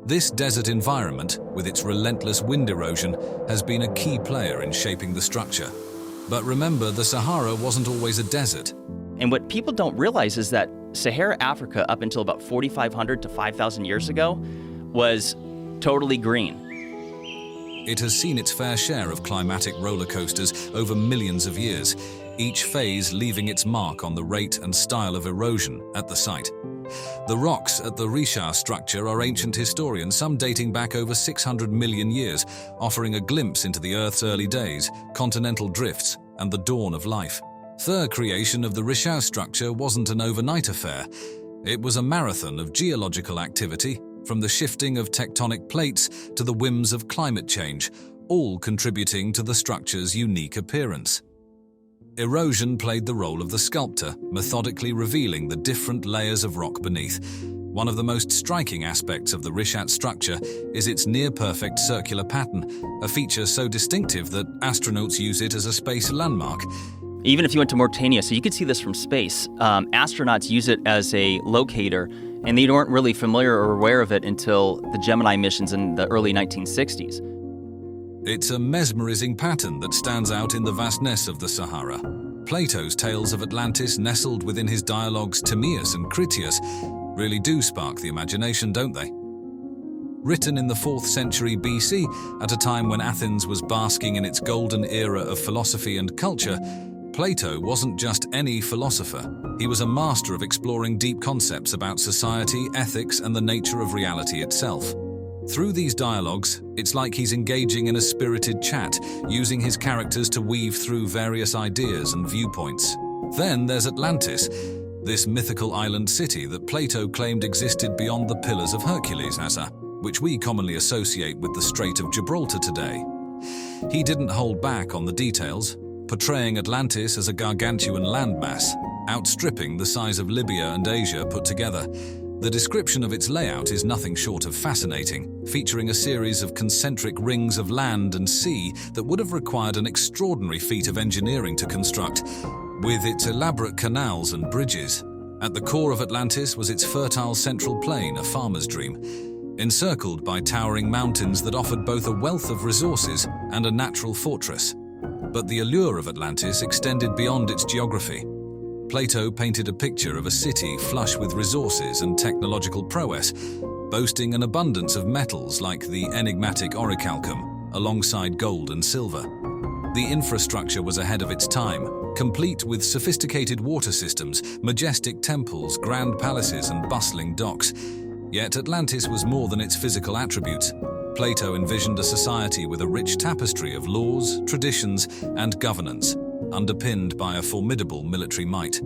This desert environment, with its relentless wind erosion, has been a key player in shaping the structure. But remember, the Sahara wasn't always a desert. And what people don't realize is that Sahara Africa, up until about 4,500 to 5,000 years ago, was totally green. It has seen its fair share of climatic roller coasters over millions of years, each phase leaving its mark on the rate and style of erosion at the site. The rocks at the Richat structure are ancient historians, some dating back over 600 million years, offering a glimpse into the Earth's early days, continental drifts, and the dawn of life. The creation of the Richat structure wasn't an overnight affair. It was a marathon of geological activity, from the shifting of tectonic plates to the whims of climate change, all contributing to the structure's unique appearance. Erosion played the role of the sculptor, methodically revealing the different layers of rock beneath. One of the most striking aspects of the Richat structure is its near-perfect circular pattern, a feature so distinctive that astronauts use it as a space landmark. Even if you went to Mauritania, so you could see this from space, astronauts use it as a locator, and they weren't really familiar or aware of it until the Gemini missions in the early 1960s. It's a mesmerizing pattern that stands out in the vastness of the Sahara. Plato's tales of Atlantis, nestled within his dialogues Timaeus and Critias, really do spark the imagination, don't they? Written in the 4th century BC, at a time when Athens was basking in its golden era of philosophy and culture, Plato wasn't just any philosopher. He was a master of exploring deep concepts about society, ethics, and the nature of reality itself. Through these dialogues, it's like he's engaging in a spirited chat, using his characters to weave through various ideas and viewpoints. Then there's Atlantis, this mythical island city that Plato claimed existed beyond the Pillars of Hercules, which we commonly associate with the Strait of Gibraltar today. He didn't hold back on the details, portraying Atlantis as a gargantuan landmass, outstripping the size of Libya and Asia put together. The description of its layout is nothing short of fascinating, featuring a series of concentric rings of land and sea that would have required an extraordinary feat of engineering to construct, with its elaborate canals and bridges. At the core of Atlantis was its fertile central plain, a farmer's dream, encircled by towering mountains that offered both a wealth of resources and a natural fortress. But the allure of Atlantis extended beyond its geography. Plato painted a picture of a city flush with resources and technological prowess, boasting an abundance of metals like the enigmatic orichalcum, alongside gold and silver. The infrastructure was ahead of its time, complete with sophisticated water systems, majestic temples, grand palaces, and bustling docks. Yet Atlantis was more than its physical attributes. Plato envisioned a society with a rich tapestry of laws, traditions, and governance, underpinned by a formidable military might.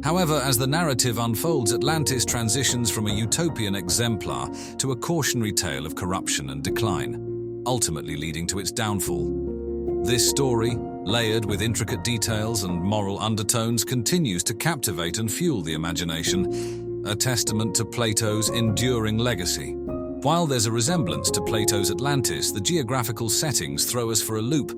However, as the narrative unfolds, Atlantis transitions from a utopian exemplar to a cautionary tale of corruption and decline, ultimately leading to its downfall. This story, layered with intricate details and moral undertones, continues to captivate and fuel the imagination, a testament to Plato's enduring legacy. While there's a resemblance to Plato's Atlantis, the geographical settings throw us for a loop.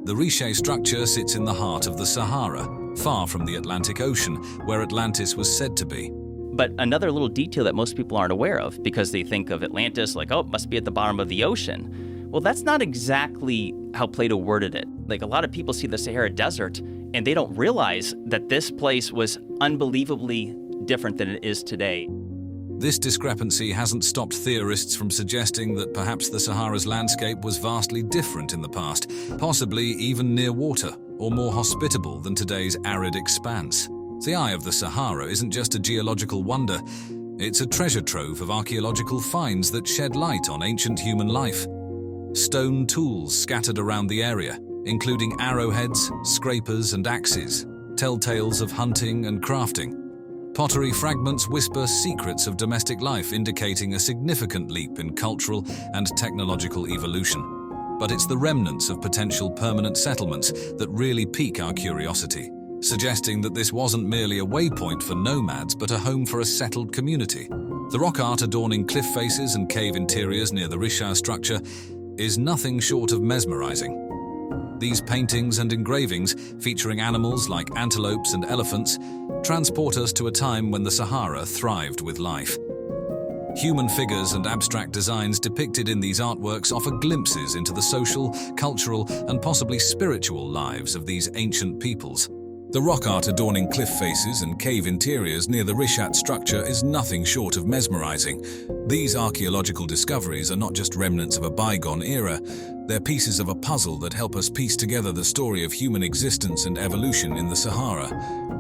The Richat structure sits in the heart of the Sahara, far from the Atlantic Ocean, where Atlantis was said to be. But another little detail that most people aren't aware of, because they think of Atlantis like, oh, it must be at the bottom of the ocean. Well, that's not exactly how Plato worded it. Like, a lot of people see the Sahara Desert And they don't realize that this place was unbelievably different than it is today. This discrepancy hasn't stopped theorists from suggesting that perhaps the Sahara's landscape was vastly different in the past, possibly even near water, or more hospitable than today's arid expanse. The Eye of the Sahara isn't just a geological wonder, it's a treasure trove of archaeological finds that shed light on ancient human life. Stone tools scattered around the area, including arrowheads, scrapers, and axes, tell tales of hunting and crafting. Pottery fragments whisper secrets of domestic life, indicating a significant leap in cultural and technological evolution. But it's the remnants of potential permanent settlements that really pique our curiosity, suggesting that this wasn't merely a waypoint for nomads, but a home for a settled community. The rock art adorning cliff faces and cave interiors near the Richat structure is nothing short of mesmerizing. These paintings and engravings, featuring animals like antelopes and elephants, transport us to a time when the Sahara thrived with life. Human figures and abstract designs depicted in these artworks offer glimpses into the social, cultural, and possibly spiritual lives of these ancient peoples. The rock art adorning cliff faces and cave interiors near the Richat structure is nothing short of mesmerizing. These archaeological discoveries are not just remnants of a bygone era, they're pieces of a puzzle that help us piece together the story of human existence and evolution in the Sahara.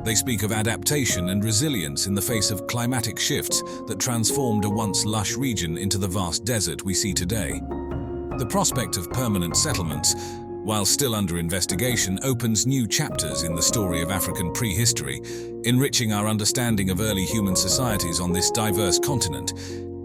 They speak of adaptation and resilience in the face of climatic shifts that transformed a once lush region into the vast desert we see today. The prospect of permanent settlements, while still under investigation, opens new chapters in the story of African prehistory, enriching our understanding of early human societies on this diverse continent.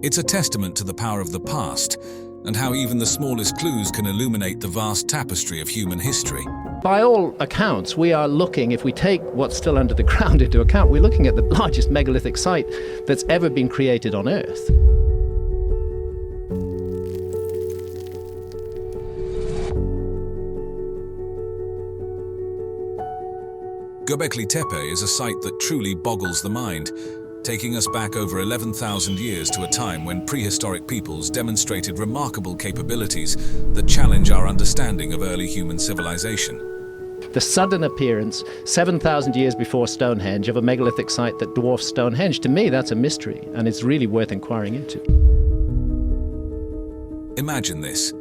It's a testament to the power of the past, and how even the smallest clues can illuminate the vast tapestry of human history. By all accounts, we are looking, if we take what's still under the ground into account, we're looking at the largest megalithic site that's ever been created on Earth. Göbekli Tepe is a site that truly boggles the mind, taking us back over 11,000 years to a time when prehistoric peoples demonstrated remarkable capabilities that challenge our understanding of early human civilization. The sudden appearance, 7,000 years before Stonehenge, of a megalithic site that dwarfs Stonehenge, to me that's a mystery, and it's really worth inquiring into. Imagine this.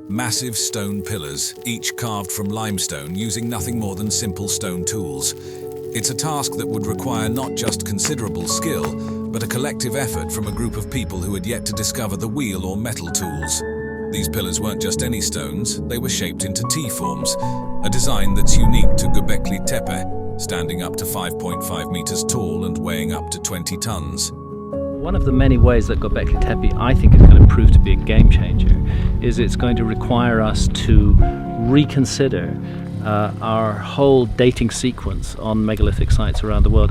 Massive stone pillars, each carved from limestone using nothing more than simple stone tools. It's a task that would require not just considerable skill, but a collective effort from a group of people who had yet to discover the wheel or metal tools. These pillars weren't just any stones, they were shaped into T-forms, a design that's unique to Göbekli Tepe, standing up to 5.5 meters tall and weighing up to 20 tons. One of the many ways that Göbekli Tepe, I think, is going to prove to be a game changer is it's going to require us to reconsider our whole dating sequence on megalithic sites around the world.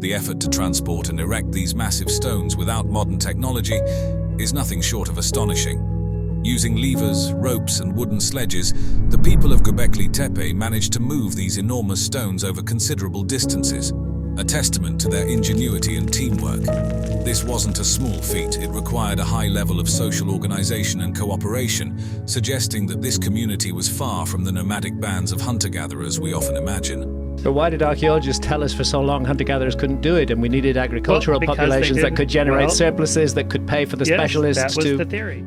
The effort to transport and erect these massive stones without modern technology is nothing short of astonishing. Using levers, ropes, and wooden sledges, the people of Göbekli Tepe managed to move these enormous stones over considerable distances, a testament to their ingenuity and teamwork. This wasn't a small feat, it required a high level of social organization and cooperation, suggesting that this community was far from the nomadic bands of hunter-gatherers we often imagine. But why did archaeologists tell us for so long hunter-gatherers couldn't do it, and we needed agricultural populations that could generate surpluses that could pay for the specialists that was the theory.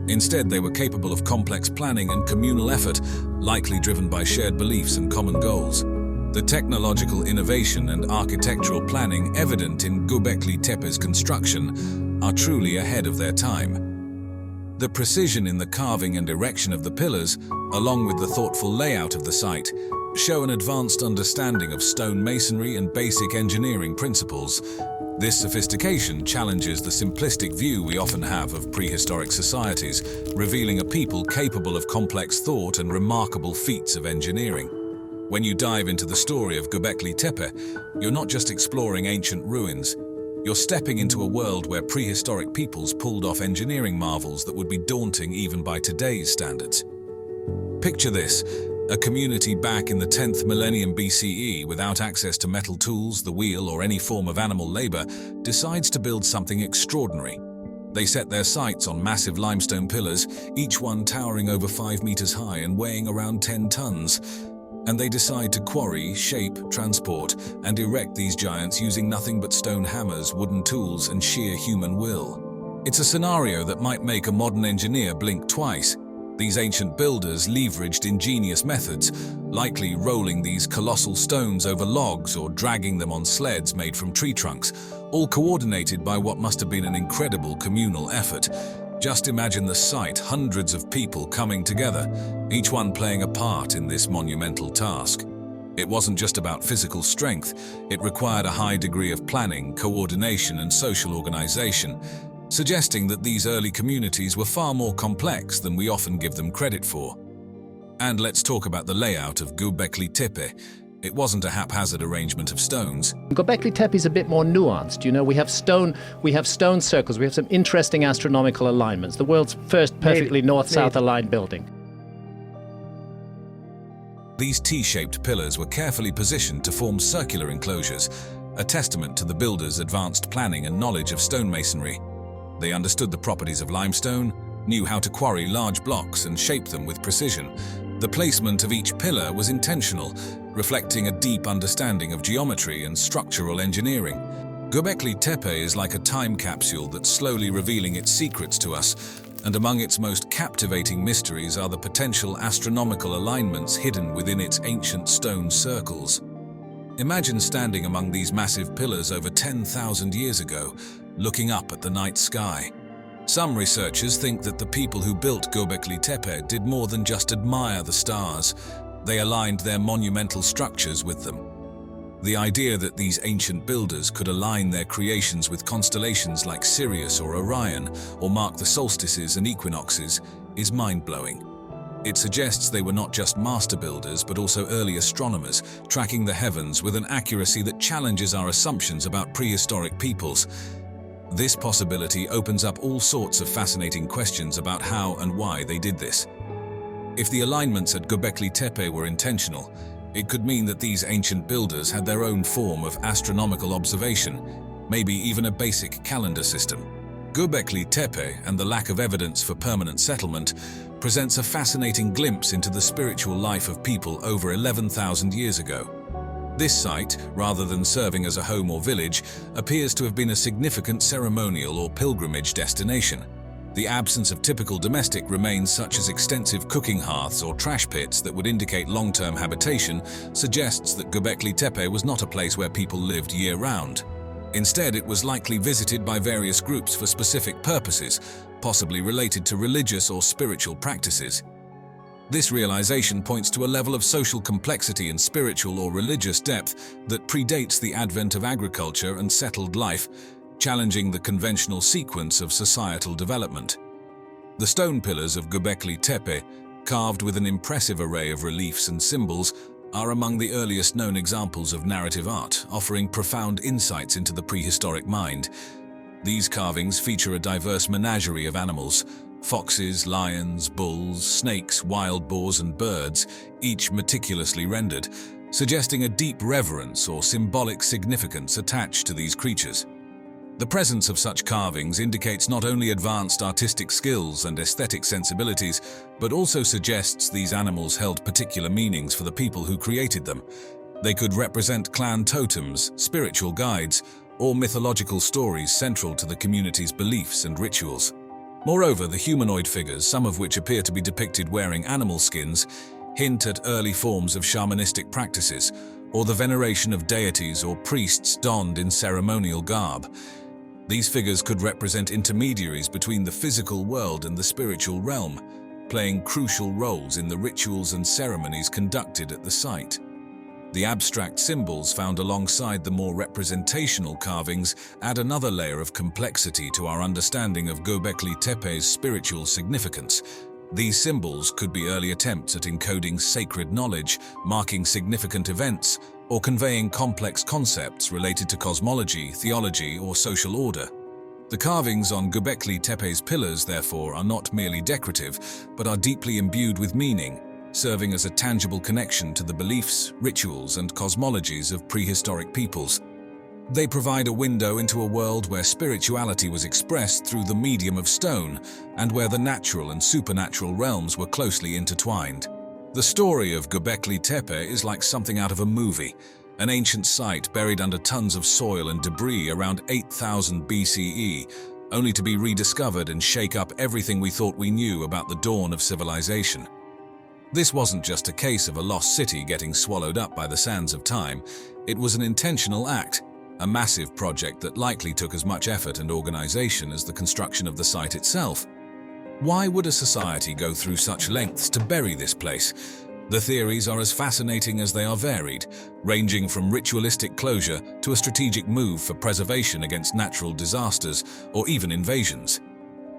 Instead, they were capable of complex planning and communal effort, likely driven by shared beliefs and common goals. The technological innovation and architectural planning evident in Göbekli Tepe's construction are truly ahead of their time. The precision in the carving and erection of the pillars, along with the thoughtful layout of the site, show an advanced understanding of stone masonry and basic engineering principles. This sophistication challenges the simplistic view we often have of prehistoric societies, revealing a people capable of complex thought and remarkable feats of engineering. When you dive into the story of Göbekli Tepe, you're not just exploring ancient ruins, you're stepping into a world where prehistoric peoples pulled off engineering marvels that would be daunting even by today's standards. Picture this, a community back in the 10th millennium BCE without access to metal tools, the wheel, or any form of animal labor, decides to build something extraordinary. They set their sights on massive limestone pillars, each one towering over 5 meters high and weighing around 10 tons. And they decide to quarry, shape, transport, and erect these giants using nothing but stone hammers, wooden tools, and sheer human will. It's a scenario that might make a modern engineer blink twice. These ancient builders leveraged ingenious methods, likely rolling these colossal stones over logs or dragging them on sleds made from tree trunks, all coordinated by what must have been an incredible communal effort. Just imagine the sight, hundreds of people coming together, each one playing a part in this monumental task. It wasn't just about physical strength, it required a high degree of planning, coordination, and social organization, suggesting that these early communities were far more complex than we often give them credit for. And let's talk about the layout of Göbekli Tepe. It wasn't a haphazard arrangement of stones. Göbekli Tepe is a bit more nuanced. You know, we have stone circles, we have some interesting astronomical alignments. The world's first perfectly north-south aligned building. These T-shaped pillars were carefully positioned to form circular enclosures, a testament to the builders' advanced planning and knowledge of stonemasonry. They understood the properties of limestone, knew how to quarry large blocks and shape them with precision. The placement of each pillar was intentional, reflecting a deep understanding of geometry and structural engineering. Göbekli Tepe is like a time capsule that's slowly revealing its secrets to us, and among its most captivating mysteries are the potential astronomical alignments hidden within its ancient stone circles. Imagine standing among these massive pillars over 10,000 years ago, looking up at the night sky. Some researchers think that the people who built Göbekli Tepe did more than just admire the stars. They aligned their monumental structures with them. The idea that these ancient builders could align their creations with constellations like Sirius or Orion, or mark the solstices and equinoxes, is mind-blowing. It suggests they were not just master builders, but also early astronomers, tracking the heavens with an accuracy that challenges our assumptions about prehistoric peoples. This possibility opens up all sorts of fascinating questions about how and why they did this. If the alignments at Göbekli Tepe were intentional, it could mean that these ancient builders had their own form of astronomical observation, maybe even a basic calendar system. Göbekli Tepe and the lack of evidence for permanent settlement presents a fascinating glimpse into the spiritual life of people over 11,000 years ago. This site, rather than serving as a home or village, appears to have been a significant ceremonial or pilgrimage destination. The absence of typical domestic remains, such as extensive cooking hearths or trash pits that would indicate long-term habitation, suggests that Göbekli Tepe was not a place where people lived year-round. Instead, it was likely visited by various groups for specific purposes, possibly related to religious or spiritual practices. This realization points to a level of social complexity and spiritual or religious depth that predates the advent of agriculture and settled life, challenging the conventional sequence of societal development. The stone pillars of Göbekli Tepe, carved with an impressive array of reliefs and symbols, are among the earliest known examples of narrative art, offering profound insights into the prehistoric mind. These carvings feature a diverse menagerie of animals: foxes, lions, bulls, snakes, wild boars, and birds, each meticulously rendered, suggesting a deep reverence or symbolic significance attached to these creatures. The presence of such carvings indicates not only advanced artistic skills and aesthetic sensibilities, but also suggests these animals held particular meanings for the people who created them. They could represent clan totems, spiritual guides, or mythological stories central to the community's beliefs and rituals. Moreover, the humanoid figures, some of which appear to be depicted wearing animal skins, hint at early forms of shamanistic practices, or the veneration of deities or priests donned in ceremonial garb. These figures could represent intermediaries between the physical world and the spiritual realm, playing crucial roles in the rituals and ceremonies conducted at the site. The abstract symbols found alongside the more representational carvings add another layer of complexity to our understanding of Göbekli Tepe's spiritual significance. These symbols could be early attempts at encoding sacred knowledge, marking significant events, or conveying complex concepts related to cosmology, theology, or social order. The carvings on Göbekli Tepe's pillars, therefore, are not merely decorative, but are deeply imbued with meaning, serving as a tangible connection to the beliefs, rituals, and cosmologies of prehistoric peoples. They provide a window into a world where spirituality was expressed through the medium of stone and where the natural and supernatural realms were closely intertwined. The story of Göbekli Tepe is like something out of a movie, an ancient site buried under tons of soil and debris around 8000 BCE, only to be rediscovered and shake up everything we thought we knew about the dawn of civilization. This wasn't just a case of a lost city getting swallowed up by the sands of time. It was an intentional act, a massive project that likely took as much effort and organization as the construction of the site itself. Why would a society go through such lengths to bury this place? The theories are as fascinating as they are varied, ranging from ritualistic closure to a strategic move for preservation against natural disasters or even invasions.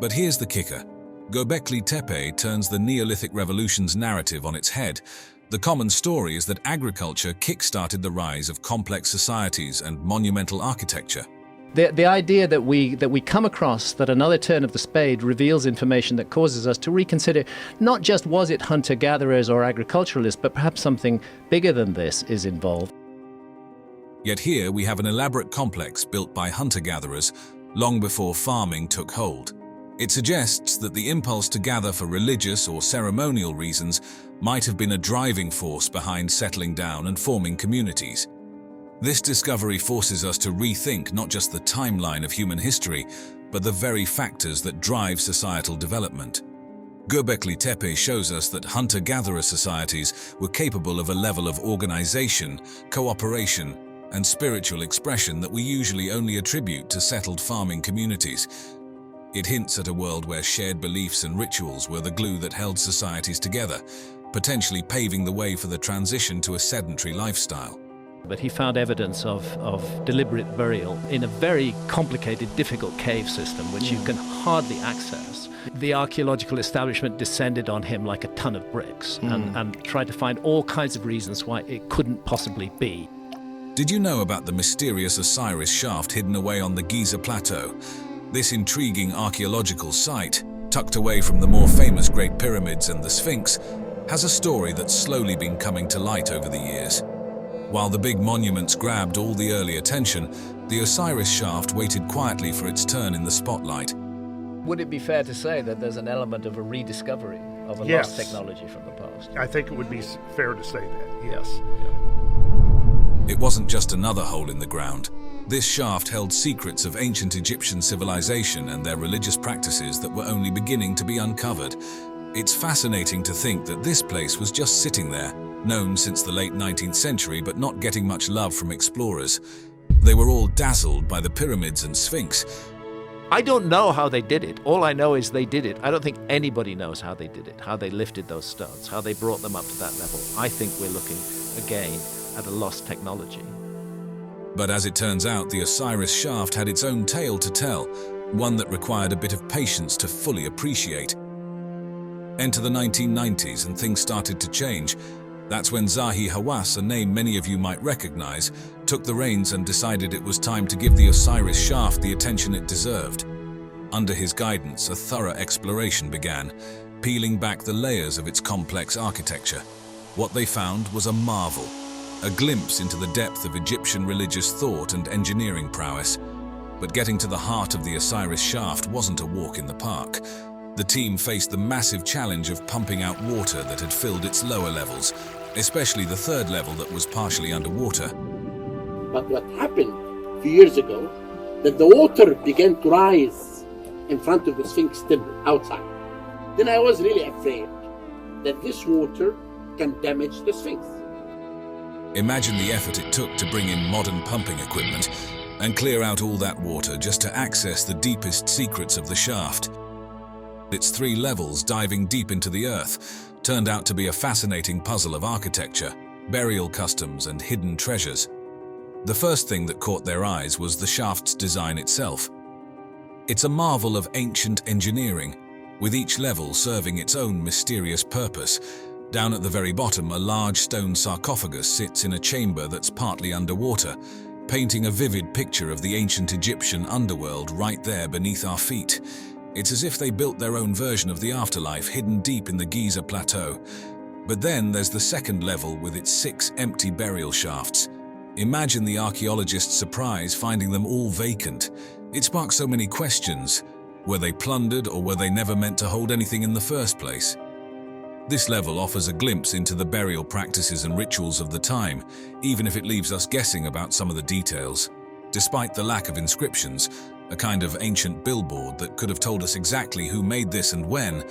But here's the kicker. Göbekli Tepe turns the Neolithic Revolution's narrative on its head. The common story is that agriculture kick-started the rise of complex societies and monumental architecture. The idea that we come across that another turn of the spade reveals information that causes us to reconsider not just was it hunter-gatherers or agriculturalists, but perhaps something bigger than this is involved. Yet here we have an elaborate complex built by hunter-gatherers long before farming took hold. It suggests that the impulse to gather for religious or ceremonial reasons might have been a driving force behind settling down and forming communities. This discovery forces us to rethink not just the timeline of human history, but the very factors that drive societal development. Göbekli Tepe shows us that hunter-gatherer societies were capable of a level of organization, cooperation, and spiritual expression that we usually only attribute to settled farming communities. It hints at a world where shared beliefs and rituals were the glue that held societies together, potentially paving the way for the transition to a sedentary lifestyle. But he found evidence of deliberate burial in a very complicated, difficult cave system, which you can hardly access. The archaeological establishment descended on him like a ton of bricks and tried to find all kinds of reasons why it couldn't possibly be. Did you know about the mysterious Osiris shaft hidden away on the Giza Plateau? This intriguing archaeological site, tucked away from the more famous Great Pyramids and the Sphinx, has a story that's slowly been coming to light over the years. While the big monuments grabbed all the early attention, the Osiris shaft waited quietly for its turn in the spotlight. Would it be fair to say that there's an element of a rediscovery of a Yes. lost technology from the past? I think it would be fair to say that, yes. It wasn't just another hole in the ground. This shaft held secrets of ancient Egyptian civilization and their religious practices that were only beginning to be uncovered. It's fascinating to think that this place was just sitting there, known since the late 19th century but not getting much love from explorers. They were all dazzled by the pyramids and Sphinx. I don't know how they did it. All I know is they did it. I don't think anybody knows how they did it, how they lifted those stones, how they brought them up to that level. I think we're looking, again, at a lost technology. But as it turns out, the Osiris shaft had its own tale to tell, one that required a bit of patience to fully appreciate. Enter the 1990s and things started to change. That's when Zahi Hawass, a name many of you might recognize, took the reins and decided it was time to give the Osiris shaft the attention it deserved. Under his guidance, a thorough exploration began, peeling back the layers of its complex architecture. What they found was a marvel, a glimpse into the depth of Egyptian religious thought and engineering prowess. But getting to the heart of the Osiris shaft wasn't a walk in the park. The team faced the massive challenge of pumping out water that had filled its lower levels, especially the third level that was partially underwater. But what happened a few years ago, that the water began to rise in front of the Sphinx temple outside. Then I was really afraid that this water can damage the Sphinx. Imagine the effort it took to bring in modern pumping equipment and clear out all that water just to access the deepest secrets of the shaft. Its 3 levels diving deep into the earth turned out to be a fascinating puzzle of architecture, burial customs, and hidden treasures. The first thing that caught their eyes was the shaft's design itself. It's a marvel of ancient engineering, with each level serving its own mysterious purpose. Down at the very bottom, a large stone sarcophagus sits in a chamber that's partly underwater, painting a vivid picture of the ancient Egyptian underworld right there beneath our feet. It's as if they built their own version of the afterlife hidden deep in the Giza Plateau. But then there's the second level with its 6 empty burial shafts. Imagine the archaeologists' surprise finding them all vacant. It sparked so many questions. Were they plundered, or were they never meant to hold anything in the first place? This level offers a glimpse into the burial practices and rituals of the time, even if it leaves us guessing about some of the details. Despite the lack of inscriptions, a kind of ancient billboard that could have told us exactly who made this and when,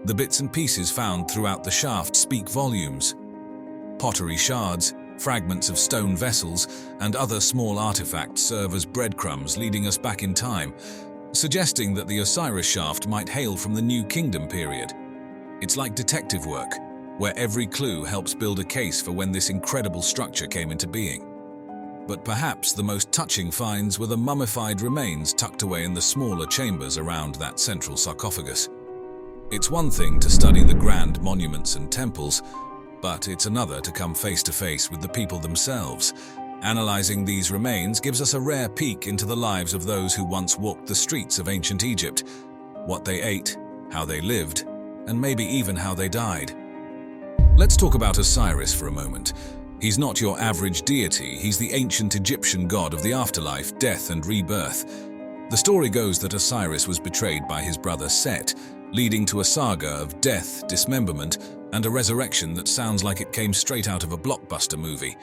the bits and pieces found throughout the shaft speak volumes. Pottery shards, fragments of stone vessels, and other small artifacts serve as breadcrumbs leading us back in time, suggesting that the Osiris shaft might hail from the New Kingdom period. It's like detective work, where every clue helps build a case for when this incredible structure came into being. But perhaps the most touching finds were the mummified remains tucked away in the smaller chambers around that central sarcophagus. It's one thing to study the grand monuments and temples, but it's another to come face to face with the people themselves. Analyzing these remains gives us a rare peek into the lives of those who once walked the streets of ancient Egypt, what they ate, how they lived, and maybe even how they died. Let's talk about Osiris for a moment. He's not your average deity, he's the ancient Egyptian god of the afterlife, death, and rebirth. The story goes that Osiris was betrayed by his brother Set, leading to a saga of death, dismemberment, and a resurrection that sounds like it came straight out of a blockbuster movie.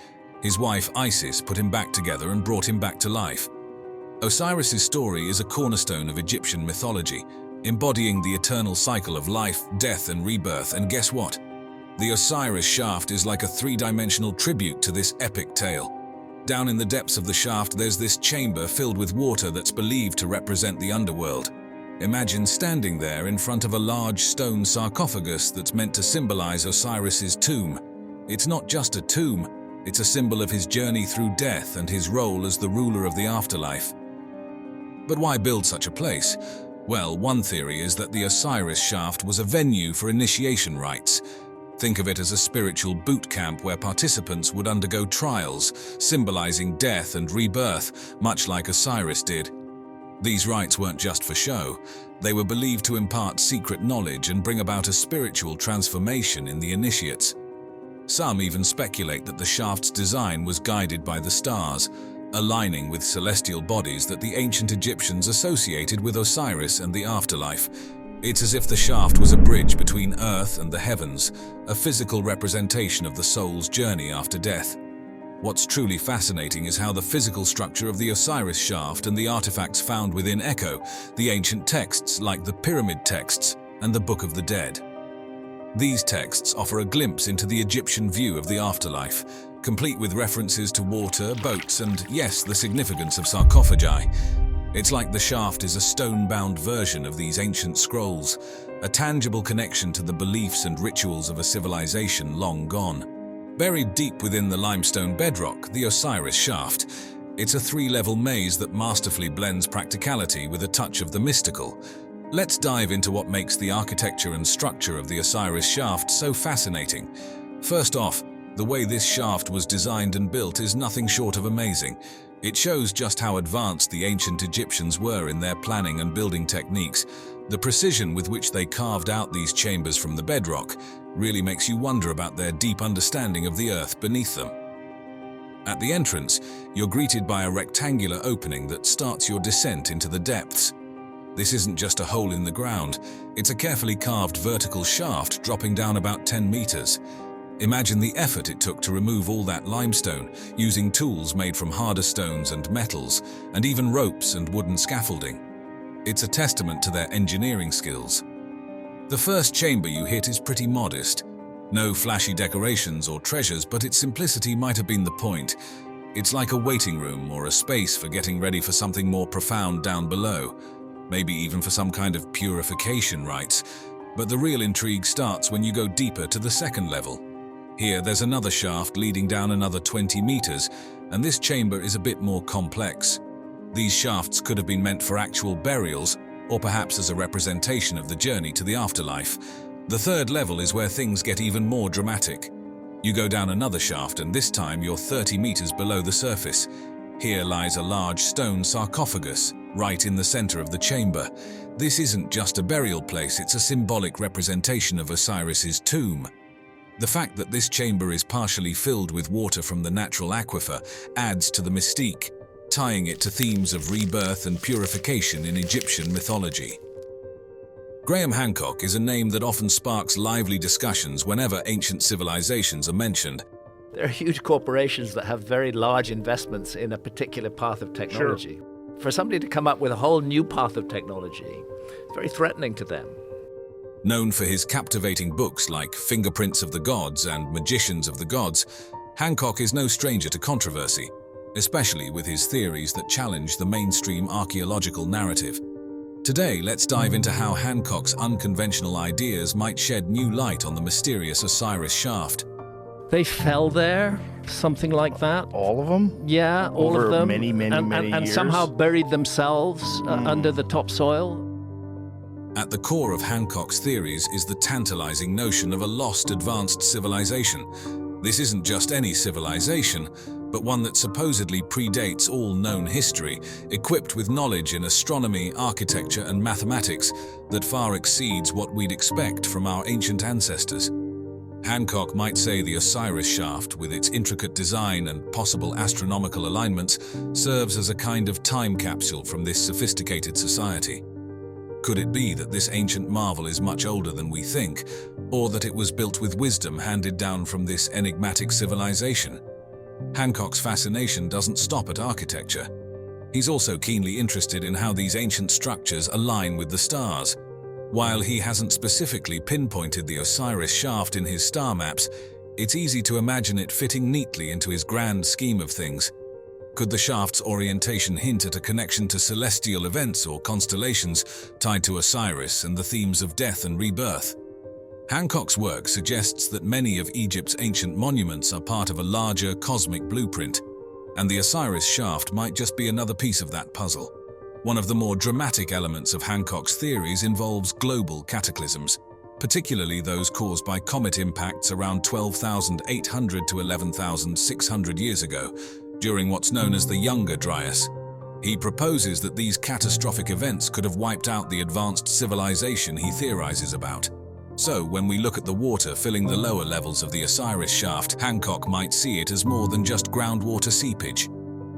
His wife Isis put him back together and brought him back to life. Osiris's story is a cornerstone of Egyptian mythology, embodying the eternal cycle of life, death, and rebirth. And guess what? The Osiris shaft is like a three-dimensional tribute to this epic tale. Down in the depths of the shaft, there's this chamber filled with water that's believed to represent the underworld. Imagine standing there in front of a large stone sarcophagus that's meant to symbolize Osiris's tomb. It's not just a tomb, it's a symbol of his journey through death and his role as the ruler of the afterlife. But why build such a place? Well, one theory is that the Osiris shaft was a venue for initiation rites. Think of it as a spiritual boot camp where participants would undergo trials, symbolizing death and rebirth, much like Osiris did. These rites weren't just for show. They were believed to impart secret knowledge and bring about a spiritual transformation in the initiates. Some even speculate that the shaft's design was guided by the stars, aligning with celestial bodies that the ancient Egyptians associated with Osiris and the afterlife. It's as if the shaft was a bridge between Earth and the heavens, a physical representation of the soul's journey after death. What's truly fascinating is how the physical structure of the Osiris shaft and the artifacts found within echo the ancient texts like the pyramid texts and the Book of the Dead. These texts offer a glimpse into the Egyptian view of the afterlife, complete with references to water, boats, and, yes, the significance of sarcophagi. It's like the shaft is a stone-bound version of these ancient scrolls, a tangible connection to the beliefs and rituals of a civilization long gone. Buried deep within the limestone bedrock, the Osiris shaft, it's a three-level maze that masterfully blends practicality with a touch of the mystical. Let's dive into what makes the architecture and structure of the Osiris shaft so fascinating. First off, the way this shaft was designed and built is nothing short of amazing. It shows just how advanced the ancient Egyptians were in their planning and building techniques. The precision with which they carved out these chambers from the bedrock really makes you wonder about their deep understanding of the earth beneath them. At the entrance, you're greeted by a rectangular opening that starts your descent into the depths. This isn't just a hole in the ground, it's a carefully carved vertical shaft dropping down about 10 meters. Imagine the effort it took to remove all that limestone, using tools made from harder stones and metals, and even ropes and wooden scaffolding. It's a testament to their engineering skills. The first chamber you hit is pretty modest. No flashy decorations or treasures, but its simplicity might have been the point. It's like a waiting room or a space for getting ready for something more profound down below, maybe even for some kind of purification rites. But the real intrigue starts when you go deeper to the second level. Here, there's another shaft leading down another 20 meters, and this chamber is a bit more complex. These shafts could have been meant for actual burials, or perhaps as a representation of the journey to the afterlife. The third level is where things get even more dramatic. You go down another shaft, and this time you're 30 meters below the surface. Here lies a large stone sarcophagus, right in the center of the chamber. This isn't just a burial place, it's a symbolic representation of Osiris's tomb. The fact that this chamber is partially filled with water from the natural aquifer adds to the mystique, tying it to themes of rebirth and purification in Egyptian mythology. Graham Hancock is a name that often sparks lively discussions whenever ancient civilizations are mentioned. There are huge corporations that have very large investments in a particular path of technology. Sure. For somebody to come up with a whole new path of technology, it's very threatening to them. Known for his captivating books like Fingerprints of the Gods and Magicians of the Gods, Hancock is no stranger to controversy, especially with his theories that challenge the mainstream archaeological narrative. Today, let's dive into how Hancock's unconventional ideas might shed new light on the mysterious Osiris shaft. They fell there, something like that. All of them? Yeah, all Over of them. many and years? somehow buried themselves under the topsoil. At the core of Hancock's theories is the tantalizing notion of a lost advanced civilization. This isn't just any civilization, but one that supposedly predates all known history, equipped with knowledge in astronomy, architecture, and mathematics that far exceeds what we'd expect from our ancient ancestors. Hancock might say the Osiris shaft, with its intricate design and possible astronomical alignments, serves as a kind of time capsule from this sophisticated society. Could it be that this ancient marvel is much older than we think, or that it was built with wisdom handed down from this enigmatic civilization? Hancock's fascination doesn't stop at architecture. He's also keenly interested in how these ancient structures align with the stars. While he hasn't specifically pinpointed the Osiris shaft in his star maps, it's easy to imagine it fitting neatly into his grand scheme of things. Could the shaft's orientation hint at a connection to celestial events or constellations tied to Osiris and the themes of death and rebirth? Hancock's work suggests that many of Egypt's ancient monuments are part of a larger cosmic blueprint, and the Osiris shaft might just be another piece of that puzzle. One of the more dramatic elements of Hancock's theories involves global cataclysms, particularly those caused by comet impacts around 12,800 to 11,600 years ago, during what's known as the Younger Dryas. He proposes that these catastrophic events could have wiped out the advanced civilization he theorizes about. So, when we look at the water filling the lower levels of the Osiris shaft, Hancock might see it as more than just groundwater seepage.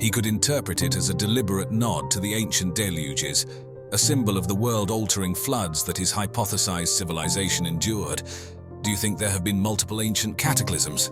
He could interpret it as a deliberate nod to the ancient deluges, a symbol of the world-altering floods that his hypothesized civilization endured. Do you think there have been multiple ancient cataclysms?